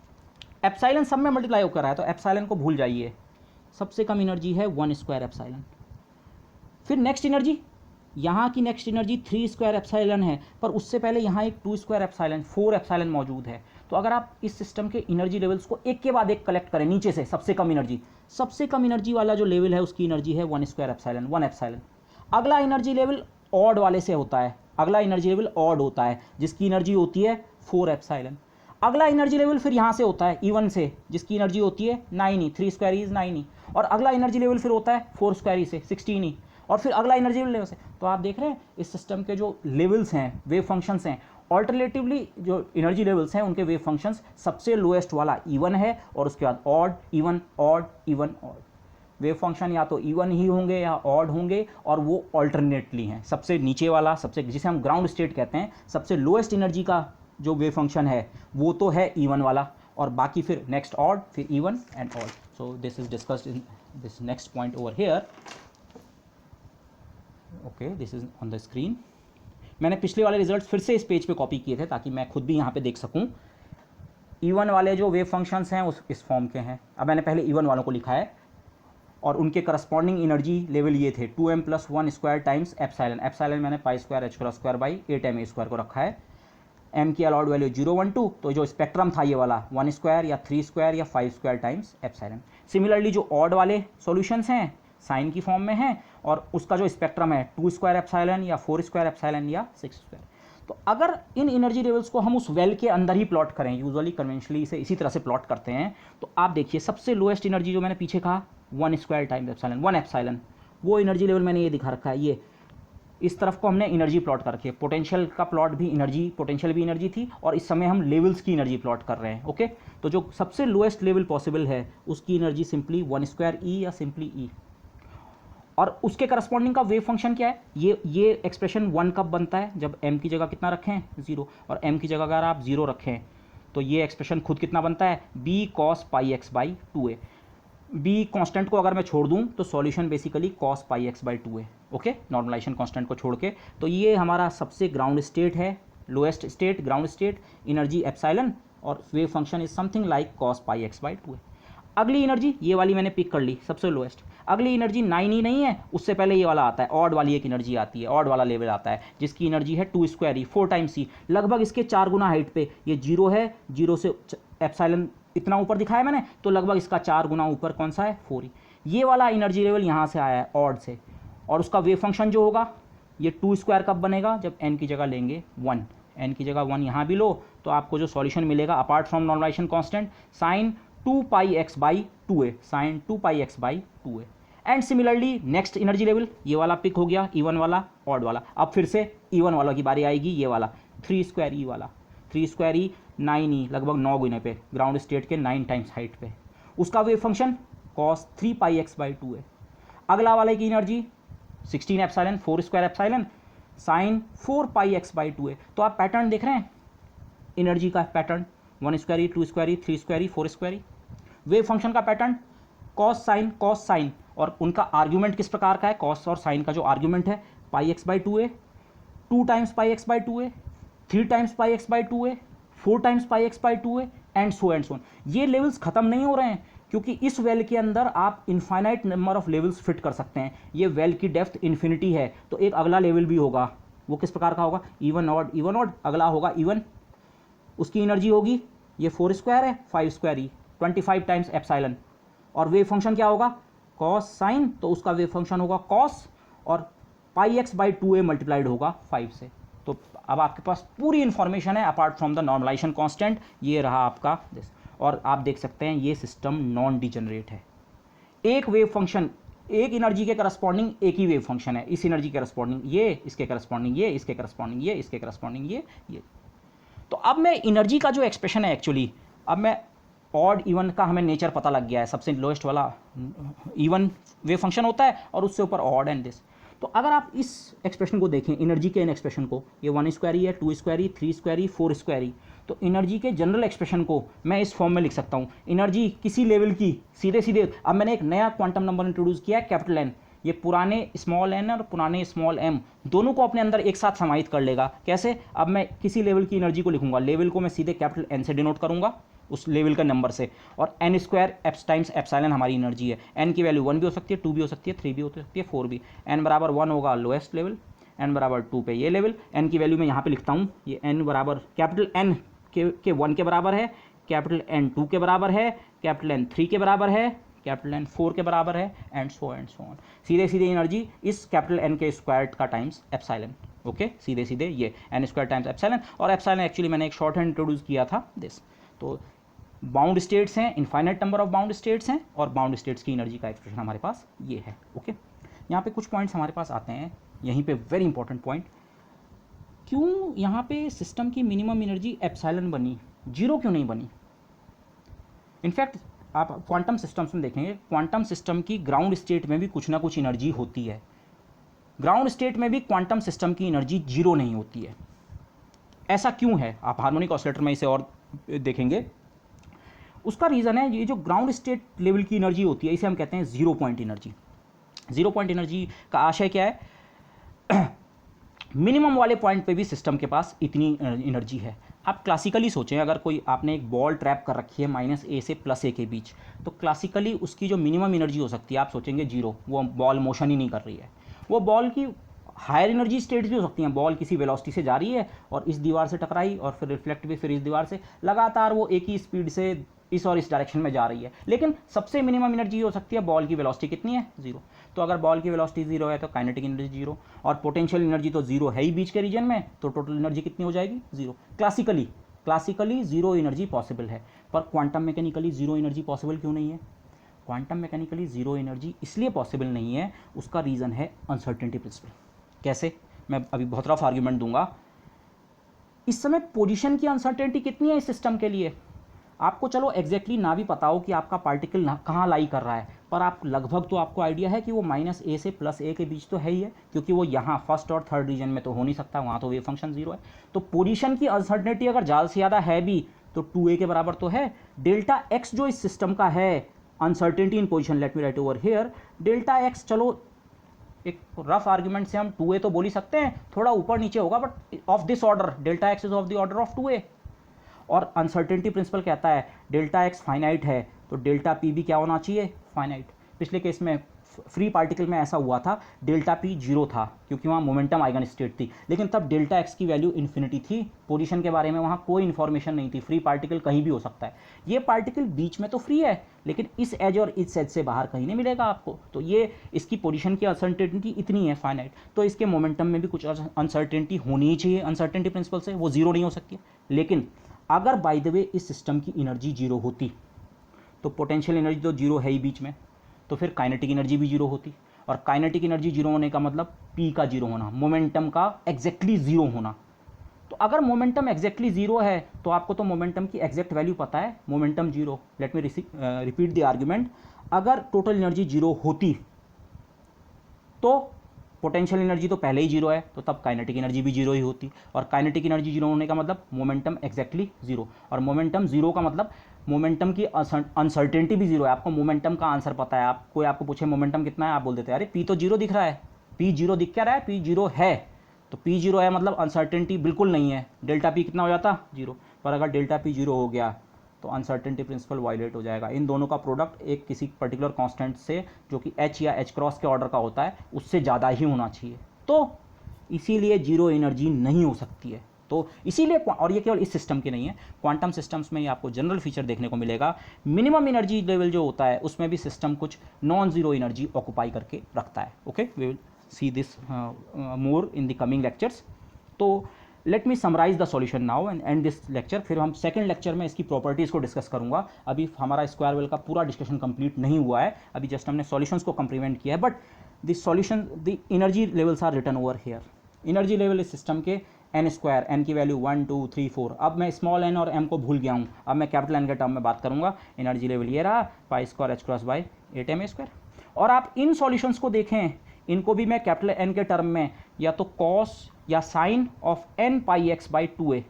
एप्सिलॉन सब में मल्टीप्लाई होकर रहा है, तो एप्सिलॉन को भूल जाइए, सबसे कम एनर्जी है 1² एप्सिलॉन। फिर नेक्स्ट एनर्जी, यहाँ की नेक्स्ट एनर्जी 3² एप्सिलॉन है, पर उससे पहले यहाँ एक 2² एप्सिलॉन, 4 एप्सिलॉन मौजूद है। तो अगर आप इस सिस्टम के एनर्जी लेवल्स को एक के बाद एक कलेक्ट करें नीचे से, सबसे कम एनर्जी वाला जो लेवल है उसकी एनर्जी है 1² एप्सिलॉन, 1 एप्सिलॉन। अगला एनर्जी लेवल ऑड वाले से होता है, अगला एनर्जी लेवल ऑड होता है जिसकी एनर्जी होती है 4 एप्सिलॉन। अगला एनर्जी लेवल फिर यहाँ से होता है इवन से, जिसकी एनर्जी होती है 9e, 3² इज 9e, और अगला एनर्जी लेवल फिर होता है 4² से 16e, और फिर अगला एनर्जी लेवल से। तो आप देख रहे हैं इस सिस्टम के जो लेवल्स हैं, वेव फंक्शंस हैं, ऑल्टरनेटिवली जो एनर्जी लेवल्स हैं उनके वेव फंक्शंस, सबसे लोएस्ट वाला इवन है और उसके बाद odd even odd even odd. Wave function या तो इवन ही होंगे या ऑड होंगे, और वो ऑल्टरनेटली हैं। सबसे नीचे वाला, सबसे जिसे हम ग्राउंड स्टेट कहते हैं, सबसे लोएस्ट एनर्जी का जो वेव फंक्शन है वो तो है इवन वाला, और बाकी फिर नेक्स्ट ऑड, फिर even and odd. So this is discussed in this next point over here. Okay, this is on the screen. मैंने पिछले वाले रिजल्ट्स फिर से इस पेज पे कॉपी किए थे ताकि मैं खुद भी यहाँ पे देख सकूँ। इवन वाले जो वेव फंक्शंस हैं उस इस फॉर्म के हैं। अब मैंने पहले इवन वालों को लिखा है और उनके करस्पॉन्डिंग एनर्जी लेवल ये थे 2m+1² टाइम्स एप्सिलॉन। एप्सिलॉन मैंने π²h² को रखा है। m की अलाउड वैल्यू 0 1 2, तो जो स्पेक्ट्रम था ये वाला 1² या 3² या 5² टाइम्स एप्सिलॉन। सिमिलरली जो ऑड वाले सॉल्यूशंस हैं साइन की फॉर्म में हैं, और उसका जो स्पेक्ट्रम है 2² एप्सिलॉन या 4² एप्सिलॉन या 6²। तो अगर इन एनर्जी लेवल्स को हम उस वेल के अंदर ही प्लॉट करें, यूजुअली कन्वेंशनली इसे इसी तरह से प्लॉट करते हैं, तो आप देखिए सबसे लोएस्ट एनर्जी जो मैंने पीछे कहा 1² टाइम्स एप्सिलॉन, 1 एप्सिलॉन, वो एनर्जी लेवल मैंने ये दिखा रखा है, ये इस तरफ को हमने एनर्जी प्लॉट कर रखी है, पोटेंशियल का प्लॉट भी एनर्जी, पोटेंशियल भी एनर्जी थी, और इस समय हम लेवल्स की एनर्जी प्लॉट कर रहे हैं। ओके, तो जो सबसे लोएस्ट लेवल पॉसिबल है उसकी एनर्जी सिंपली 1/2 या सिंपली ई, और उसके करस्पॉन्डिंग का वेव फंक्शन क्या है, ये एक्सप्रेशन 1 कब बनता है, जब m की जगह कितना रखें 0, और m की जगह अगर आप 0 रखें तो ये एक्सप्रेशन खुद कितना बनता है b cos πx/2a। b constant को अगर मैं छोड़ दूं तो solution basically cos πx/2a। Okay, normalization constant को छोड़ के, तो ये हमारा सबसे ग्राउंड स्टेट है, lowest state, ground state, energy epsilon, और wave function is something like cos πx/2a। अगली एनर्जी ये वाली मैंने पिक कर ली, सबसे लोएस्ट। अगली एनर्जी 9 ही नहीं है, उससे पहले ये वाला आता है, ऑड वाली एक एनर्जी आती है, ऑड वाला लेवल आता है, जिसकी एनर्जी है 2² ई, 4 टाइम्स ई, लगभग इसके 4 गुना हाइट पे। ये 0 है, 0 से एप्सिलॉन इतना ऊपर दिखाया मैंने, तो लगभग इसका 4 गुना ऊपर कौन सा है 4 ई। ये वाला एनर्जी लेवल यहाँ से आया है ऑड से, और उसका वेव फंक्शन जो होगा ये 2² कब बनेगा, जब n की जगह लेंगे 1, n की जगह 1 यहाँ भी लो, तो आपको जो सॉल्यूशन मिलेगा apart from normalisation constant sin 2πx/2a, sin 2πx/2a। And similarly next energy level ये वाला पिक हो गया, E1 वाला, ऑड वाला। अब फिर से E1 वाला की बारी आएगी, ये वाला 3² ई वाला, 3² ई 9 ई, लगभग 9 गुने पे, ग्राउंड स्टेट के 9 टाइम्स हाइट पे, उसका वेव फंक्शन cos 3πx/2a। अगला वाले की energy 16 epsilon, 4² epsilon, sin 4πx/2a। तो आप पैटर्न देख रहे हैं एनर्जी का पैटर्न, 1² ई, 2² ई, 3² ई, 4² ई। वेव फंक्शन का पैटर्न cos sin, और उनका आर्ग्यूमेंट किस प्रकार का है, cos और sin का जो आर्ग्यूमेंट है πx/2a, 2 times πx/2a, 3 times πx/2a, 4 times πx/2a, and so and so. ये लेवल्स खत्म नहीं हो रहे हैं, क्योंकि इस वेल के अंदर आप infinite number of levels fit कर सकते हैं। ये वेल की डेप्थ इन्फिनिटी है, तो एक अगला लेवल भी होगा, वो किस प्रकार का होगा, E1 ऑड, अगला होगा E1, उसकी एनर्जी होगी, ये 4² है, 5² ई, 25 टाइम्स एप्सिलॉन, और वेव फंक्शन क्या होगा cos sin, तो उसका वेव फंक्शन होगा cos, और πx/2a मल्टीप्लाइड होगा 5 से। तो अब आपके पास पूरी इंफॉर्मेशन है apart from the normalisation constant, ये रहा आपका दिस, और आप देख सकते हैं ये सिस्टम नॉन डिजेनरेट है। एक वेव फंक्शन, एक एनर्जी के करस्पॉन्डिंग एक ही वेव फंक्शन है, इस एनर्जी के करस्पॉन्डिंग ये, इसके करस्पॉन्डिंग ये, इसके करस्पॉन्डिंग ये, इसके करस्पॉन्डिंग ये। तो अब मैं एनर्जी का जो एक्सप्रेशन है एक्चुअली, अब मैं ऑड इवन का हमें नेचर पता लग गया है, सबसे लोएस्ट वाला इवन वेव फंक्शन होता है और उससे ऊपर ऑड एंड दिस। तो अगर आप इस एक्सप्रेशन को देखें, एनर्जी के इन एक्सप्रेशन को, ये 1² ई है, 2² ई, 3² ई, 4² ई, तो एनर्जी के जनरल एक्सप्रेशन को मैं इस फॉर्म में लिख सकता हूँ, एनर्जी किसी लेवल की सीधे सीधे। अब मैंने एक नया क्वांटम नंबर इंट्रोड्यूस किया है, कैपिटल एन, ये पुराने स्मॉल एन और पुराने स्मॉल एम दोनों को अपने अंदर एक साथ समाहित कर लेगा। कैसे, अब मैं किसी लेवल की एनर्जी को लिखूंगा, लेवल को मैं सीधे कैपिटल एन से डिनोट करूंगा, उस लेवल का नंबर से, और n² टाइम्स एप्सिलॉन हमारी एनर्जी है। n की वैल्यू 1 भी हो सकती है, 2 भी हो सकती है, 3 भी हो सकती है, 4 भी। n बराबर 1 होगा लोएस्ट लेवल, n बराबर 2 पे ये लेवल। n की वैल्यू मैं यहाँ पे लिखता हूँ, ये n बराबर कैपिटल N के 1 के बराबर है, कैपिटल N 2 के बराबर है, कैपिटल N 3 के बराबर है, कैपिटल N 4 के बराबर है, एंड सो ऑन। सीधे सीधे एनर्जी इस कैपिटल N के स्क्वायर का टाइम्स एप्सिलॉन। ओके, सीधे सीधे ये n² टाइम्स एप्सिलॉन, और एप्सिलॉन एक्चुअली मैंने एक शॉर्ट हैंड इंट्रोड्यूस किया था दिस। तो बाउंड स्टेट्स हैं, infinite number of bound states हैं, और बाउंड स्टेट्स की एनर्जी का एक्सप्रेशन हमारे पास ये है। ओके, यहाँ पे कुछ पॉइंट्स हमारे पास आते हैं, यहीं पे वेरी इंपॉर्टेंट पॉइंट, क्यों यहाँ पे सिस्टम की मिनिमम एनर्जी एप्सिलॉन बनी, 0 क्यों नहीं बनी। इनफैक्ट आप क्वांटम सिस्टम्स में देखेंगे, क्वांटम सिस्टम की ग्राउंड स्टेट में भी कुछ ना कुछ एनर्जी होती है, ग्राउंड स्टेट में भी क्वांटम सिस्टम की एनर्जी 0 नहीं होती है। ऐसा क्यों है, आप हार्मोनिक ऑसिलेटर में इसे और देखेंगे। उसका रीज़न है, ये जो ग्राउंड स्टेट लेवल की एनर्जी होती है इसे हम कहते हैं 0 पॉइंट एनर्जी। 0 पॉइंट एनर्जी का आशय क्या है, मिनिमम वाले पॉइंट पे भी सिस्टम के पास इतनी एनर्जी है। आप क्लासिकली सोचें, अगर कोई आपने एक बॉल ट्रैप कर रखी है -a से +a के बीच, तो क्लासिकली उसकी जो मिनिमम एनर्जी हो सकती है, आप सोचेंगे 0, वो बॉल मोशन ही नहीं कर रही है। वो बॉल की हायर एनर्जी स्टेट्स भी हो सकती हैं, बॉल किसी वेलोसिटी से जा रही है और इस दीवार से टकराई और फिर रिफ्लेक्ट भी फिर इस दीवार से, लगातार वो एक ही स्पीड से इस और इस डायरेक्शन में जा रही है, लेकिन सबसे मिनिमम एनर्जी हो सकती है बॉल की वेलोसिटी कितनी है, 0। तो अगर बॉल की वेलोसिटी 0 है तो काइनेटिक एनर्जी 0, और पोटेंशियल एनर्जी तो 0 है ही बीच के रीजन में, तो टोटल एनर्जी कितनी हो जाएगी, 0। क्लासिकली 0 एनर्जी पॉसिबल है, पर क्वांटम मैकेनिकली 0 एनर्जी पॉसिबल क्यों नहीं है। क्वांटम मैकेनिकली 0 एनर्जी इसलिए पॉसिबल नहीं है, उसका रीज़न है अनसर्टेनिटी प्रिंसिपल। कैसे, मैं अभी बहुत रफ आर्ग्यूमेंट दूंगा। इस समय पोजीशन की अनसर्टेनिटी कितनी है इस सिस्टम के लिए, आपको चलो एग्जैक्टली ना भी पता हो कि आपका पार्टिकल कहाँ लाई कर रहा है, पर आप लगभग तो आपको आइडिया है कि वो -a से +a के बीच तो है ही है, क्योंकि वो यहाँ फर्स्ट और थर्ड रीजन में तो हो नहीं सकता, वहाँ तो वेव फंक्शन 0 है। तो पोजीशन की अनसर्टेनिटी अगर ज़्यादा से ज़्यादा है भी तो 2a के बराबर तो है। डेल्टा x जो इस सिस्टम का है uncertainty in position, late me right over here, delta x, चलो एक रफ आर्ग्यूमेंट से हम 2a तो बोल ही सकते हैं, थोड़ा ऊपर नीचे होगा, but of this order, delta x is of the order of 2a। और अनसर्टेनिटी प्रिंसिपल कहता है डेल्टा एक्स फाइनाइट है तो डेल्टा पी भी क्या होना चाहिए, फाइनाइट। पिछले केस में फ्री पार्टिकल में ऐसा हुआ था, डेल्टा पी 0 था क्योंकि वहाँ मोमेंटम आइगन स्टेट थी, लेकिन तब डेल्टा एक्स की वैल्यू इन्फिनिटी थी, पोजीशन के बारे में वहाँ कोई इन्फॉर्मेशन नहीं थी, फ्री पार्टिकल कहीं भी हो सकता है। ये पार्टिकल बीच में तो फ्री है, लेकिन इस एज और इस एज से बाहर कहीं नहीं मिलेगा आपको, तो ये इसकी पोजीशन की अनसर्टेनिटी इतनी है फाइनाइट, तो इसके मोमेंटम में भी कुछ अनसर्टेनिटी होनी ही चाहिए अनसर्टेनिटी प्रिंसिपल से, वो 0 नहीं हो सकती है। लेकिन अगर बाय द वे इस सिस्टम की एनर्जी 0 होती तो पोटेंशियल एनर्जी तो 0 है ही बीच में, तो फिर काइनेटिक एनर्जी भी 0 होती, और काइनेटिक एनर्जी 0 होने का मतलब P का 0 होना, मोमेंटम का एग्जैक्टली 0 होना। तो अगर मोमेंटम एग्जैक्टली 0 है तो आपको तो मोमेंटम की एग्जैक्ट वैल्यू पता है, momentum 0। Let me repeat the argument, अगर टोटल एनर्जी 0 होती तो पोटेंशियल एनर्जी तो पहले ही 0 है, तो तब काइनेटिक एनर्जी भी 0 ही होती, और काइनेटिक एनर्जी 0 होने का मतलब मोमेंटम एग्जैक्टली 0, और मोमेंटम 0 का मतलब मोमेंटम की अनसर्टेनिटी भी 0 है। आपको मोमेंटम का आंसर पता है, आप कोई आपको पूछे मोमेंटम कितना है, आप बोल देते हैं अरे P तो 0 दिख रहा है, P 0 दिख क्या रहा है, P 0 है, तो P 0 है मतलब अनसर्टेनिटी बिल्कुल नहीं है, डेल्टा P कितना हो जाता 0, पर अगर डेल्टा P 0 हो गया तो अनसर्टेनिटी प्रिंसिपल वायलेट हो जाएगा। इन दोनों का प्रोडक्ट एक किसी पर्टिकुलर कांस्टेंट से जो कि h या h क्रॉस के ऑर्डर का होता है उससे ज़्यादा ही होना चाहिए, तो इसीलिए 0 एनर्जी नहीं हो सकती है। तो इसीलिए, और ये केवल इस सिस्टम के नहीं है, क्वांटम सिस्टम्स में ये आपको जनरल फीचर देखने को मिलेगा, मिनिमम एनर्जी लेवल जो होता है उसमें भी सिस्टम कुछ नॉन जीरो एनर्जी ऑक्युपाई करके रखता है। Okay, we will see this more in the coming lectures. तो let me summarize the solution now and and this lecture, फिर हम सेकंड लेक्चर में इसकी प्रॉपर्टीज़ को डिस्कस करूंगा। अभी हमारा स्क्वायर वेल का पूरा डिस्कशन कंप्लीट नहीं हुआ है, अभी जस्ट हमने सॉल्यूशंस को कंप्लीमेंट किया है, but the solution, the energy levels are written over here. Energy level इस सिस्टम के n स्क्वायर, n की वैल्यू 1 2 3 4, अब मैं स्मॉल n और m को भूल गया हूँ, अब मैं कैपिटल n के टर्म में बात करूँगा। एनर्जी लेवल ये रहा, pi square h cross by 8m square. और आप इन सॉल्यूशंस को देखें, इनको भी मैं कैपिटल n के टर्म में या तो कॉस या sine of n pi x by 2a,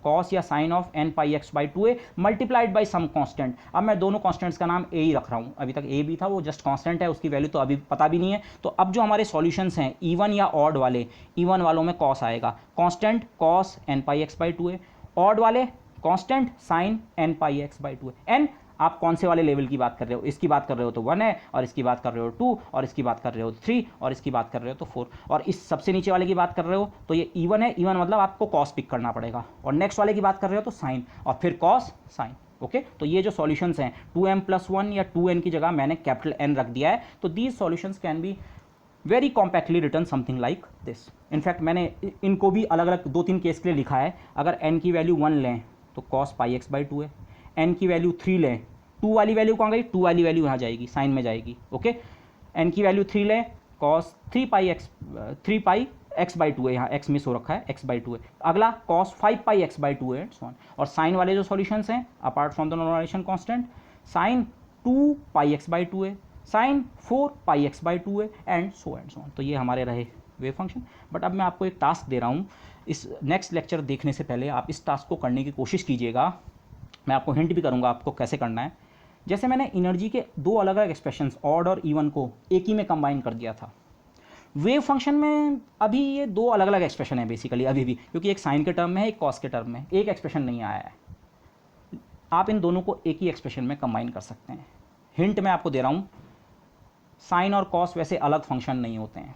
cos या sine of n pi x by 2a multiplied by some constant. अब मैं दोनों कांस्टेंट्स का नाम a ही रख रहा हूँ, अभी तक a भी था, वो जस्ट कांस्टेंट है, उसकी वैल्यू तो अभी पता भी नहीं है। तो अब जो हमारे सॉल्यूशंस हैं इवन या ऑड वाले, इवन वालों में कॉस आएगा, constant cos n pi x by 2a, odd वाले constant sine n pi x by 2a। n आप कौन से वाले लेवल की बात कर रहे हो, इसकी बात कर रहे हो तो 1 है, और इसकी बात कर रहे हो 2, और इसकी बात कर रहे हो 3, और इसकी बात कर रहे हो तो 4, और इस सबसे नीचे वाले की बात कर रहे हो तो ये इवन है, इवन मतलब आपको कॉस पिक करना पड़ेगा, और नेक्स्ट वाले की बात कर रहे हो तो साइन, और फिर कॉस साइन। ओके, तो ये जो सॉल्यूशंस हैं 2m+1 या 2n की जगह मैंने कैपिटल n रख दिया है, तो these solutions can be very compactly return something like this. In fact मैंने इनको भी अलग अलग 2-3 केस के लिए लिखा है। अगर n की वैल्यू 1 लें तो कॉस पाई x बाई 2 है, n की वैल्यू 3 लें, 2 वाली वैल्यू कहाँ गई, 2 वाली वैल्यू यहाँ जाएगी, साइन में जाएगी। ओके, n की वैल्यू 3 लें, कॉस 3 पाई x बाई 2 है, यहाँ x मिस हो रखा है, x बाई 2 है। अगला कॉस 5 पाई x बाई 2 है, सो ऑन। और साइन वाले जो सॉल्यूशंस हैं apart from the normalisation constant, sine 2 pi x by 2 है, साइन 4 पाई x बाई 2 है, एंड सो ऑन। तो ये हमारे रहे वेव फंक्शन। बट अब मैं आपको एक टास्क दे रहा हूँ, इस नेक्स्ट लेक्चर देखने से पहले आप इस टास्क को करने की कोशिश कीजिएगा, मैं आपको हिंट भी करूँगा आपको कैसे करना है। जैसे मैंने एनर्जी के 2 अलग अलग एक्सप्रेशंस ऑड और इवन को एक ही में कंबाइन कर दिया था, वेव फंक्शन में अभी ये 2 अलग अलग एक्सप्रेशन है बेसिकली अभी भी, क्योंकि एक साइन के टर्म में है, एक कॉस के टर्म में, एक एक्सप्रेशन नहीं आया है। आप इन दोनों को एक ही एक्सप्रेशन में कंबाइन कर सकते हैं। हिंट मैं आपको दे रहा हूँ, साइन और कॉस वैसे अलग फंक्शन नहीं होते हैं।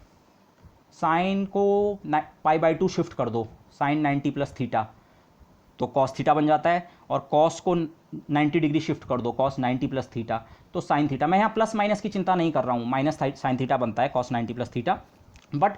साइन को π/2 शिफ्ट कर दो, साइन 90 प्लस थीटा तो कॉस थीटा बन जाता है, और कॉस को 90 डिग्री शिफ्ट कर दो, कॉस 90 प्लस थीटा तो साइन थीटा। मैं यहाँ प्लस माइनस की चिंता नहीं कर रहा हूँ, माइनस साइन थीटा बनता है cos 90 plus theta, but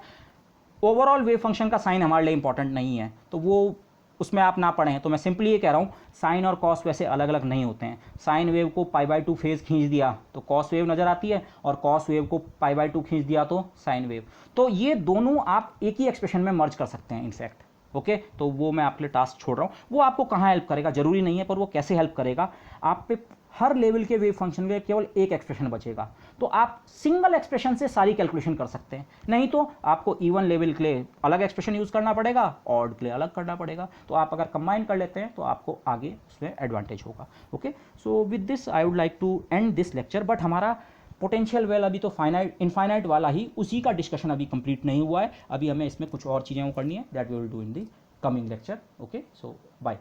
overall wave function का साइन हमारे लिए इंपॉर्टेंट नहीं है, तो वो उसमें आप ना पढ़ें, तो मैं सिंपली ये कह रहा हूँ साइन और कॉस वैसे अलग अलग नहीं होते हैं। साइन वेव को π/2 फेज खींच दिया तो कॉस वेव नज़र आती है, और कॉस वेव को π/2 खींच दिया तो साइन वेव। तो ये दोनों आप एक ही एक्सप्रेशन में मर्ज कर सकते हैं इनफैक्ट। ओके, तो वो मैं आपके लिए टास्क छोड़ रहा हूँ। वो आपको कहाँ हेल्प करेगा जरूरी नहीं है, पर वो कैसे हेल्प करेगा, आप पे हर लेवल के वेव फंक्शन के केवल एक एक्सप्रेशन बचेगा, तो आप सिंगल एक्सप्रेशन से सारी कैलकुलेशन कर सकते हैं। नहीं तो आपको इवन लेवल के लिए अलग एक्सप्रेशन यूज़ करना पड़ेगा, ऑड के लिए अलग करना पड़ेगा। तो आप अगर कंबाइन कर लेते हैं तो आपको आगे उसमें एडवांटेज होगा। Okay, so with this I would like to end this lecture. But हमारा पोटेंशियल वेल अभी तो फाइनाइट इनफाइनाइट वाला ही, उसी का डिस्कशन अभी कंप्लीट नहीं हुआ है। अभी हमें इसमें कुछ और चीज़ें करनी है, that we will do in the coming lecture. Okay, so bye.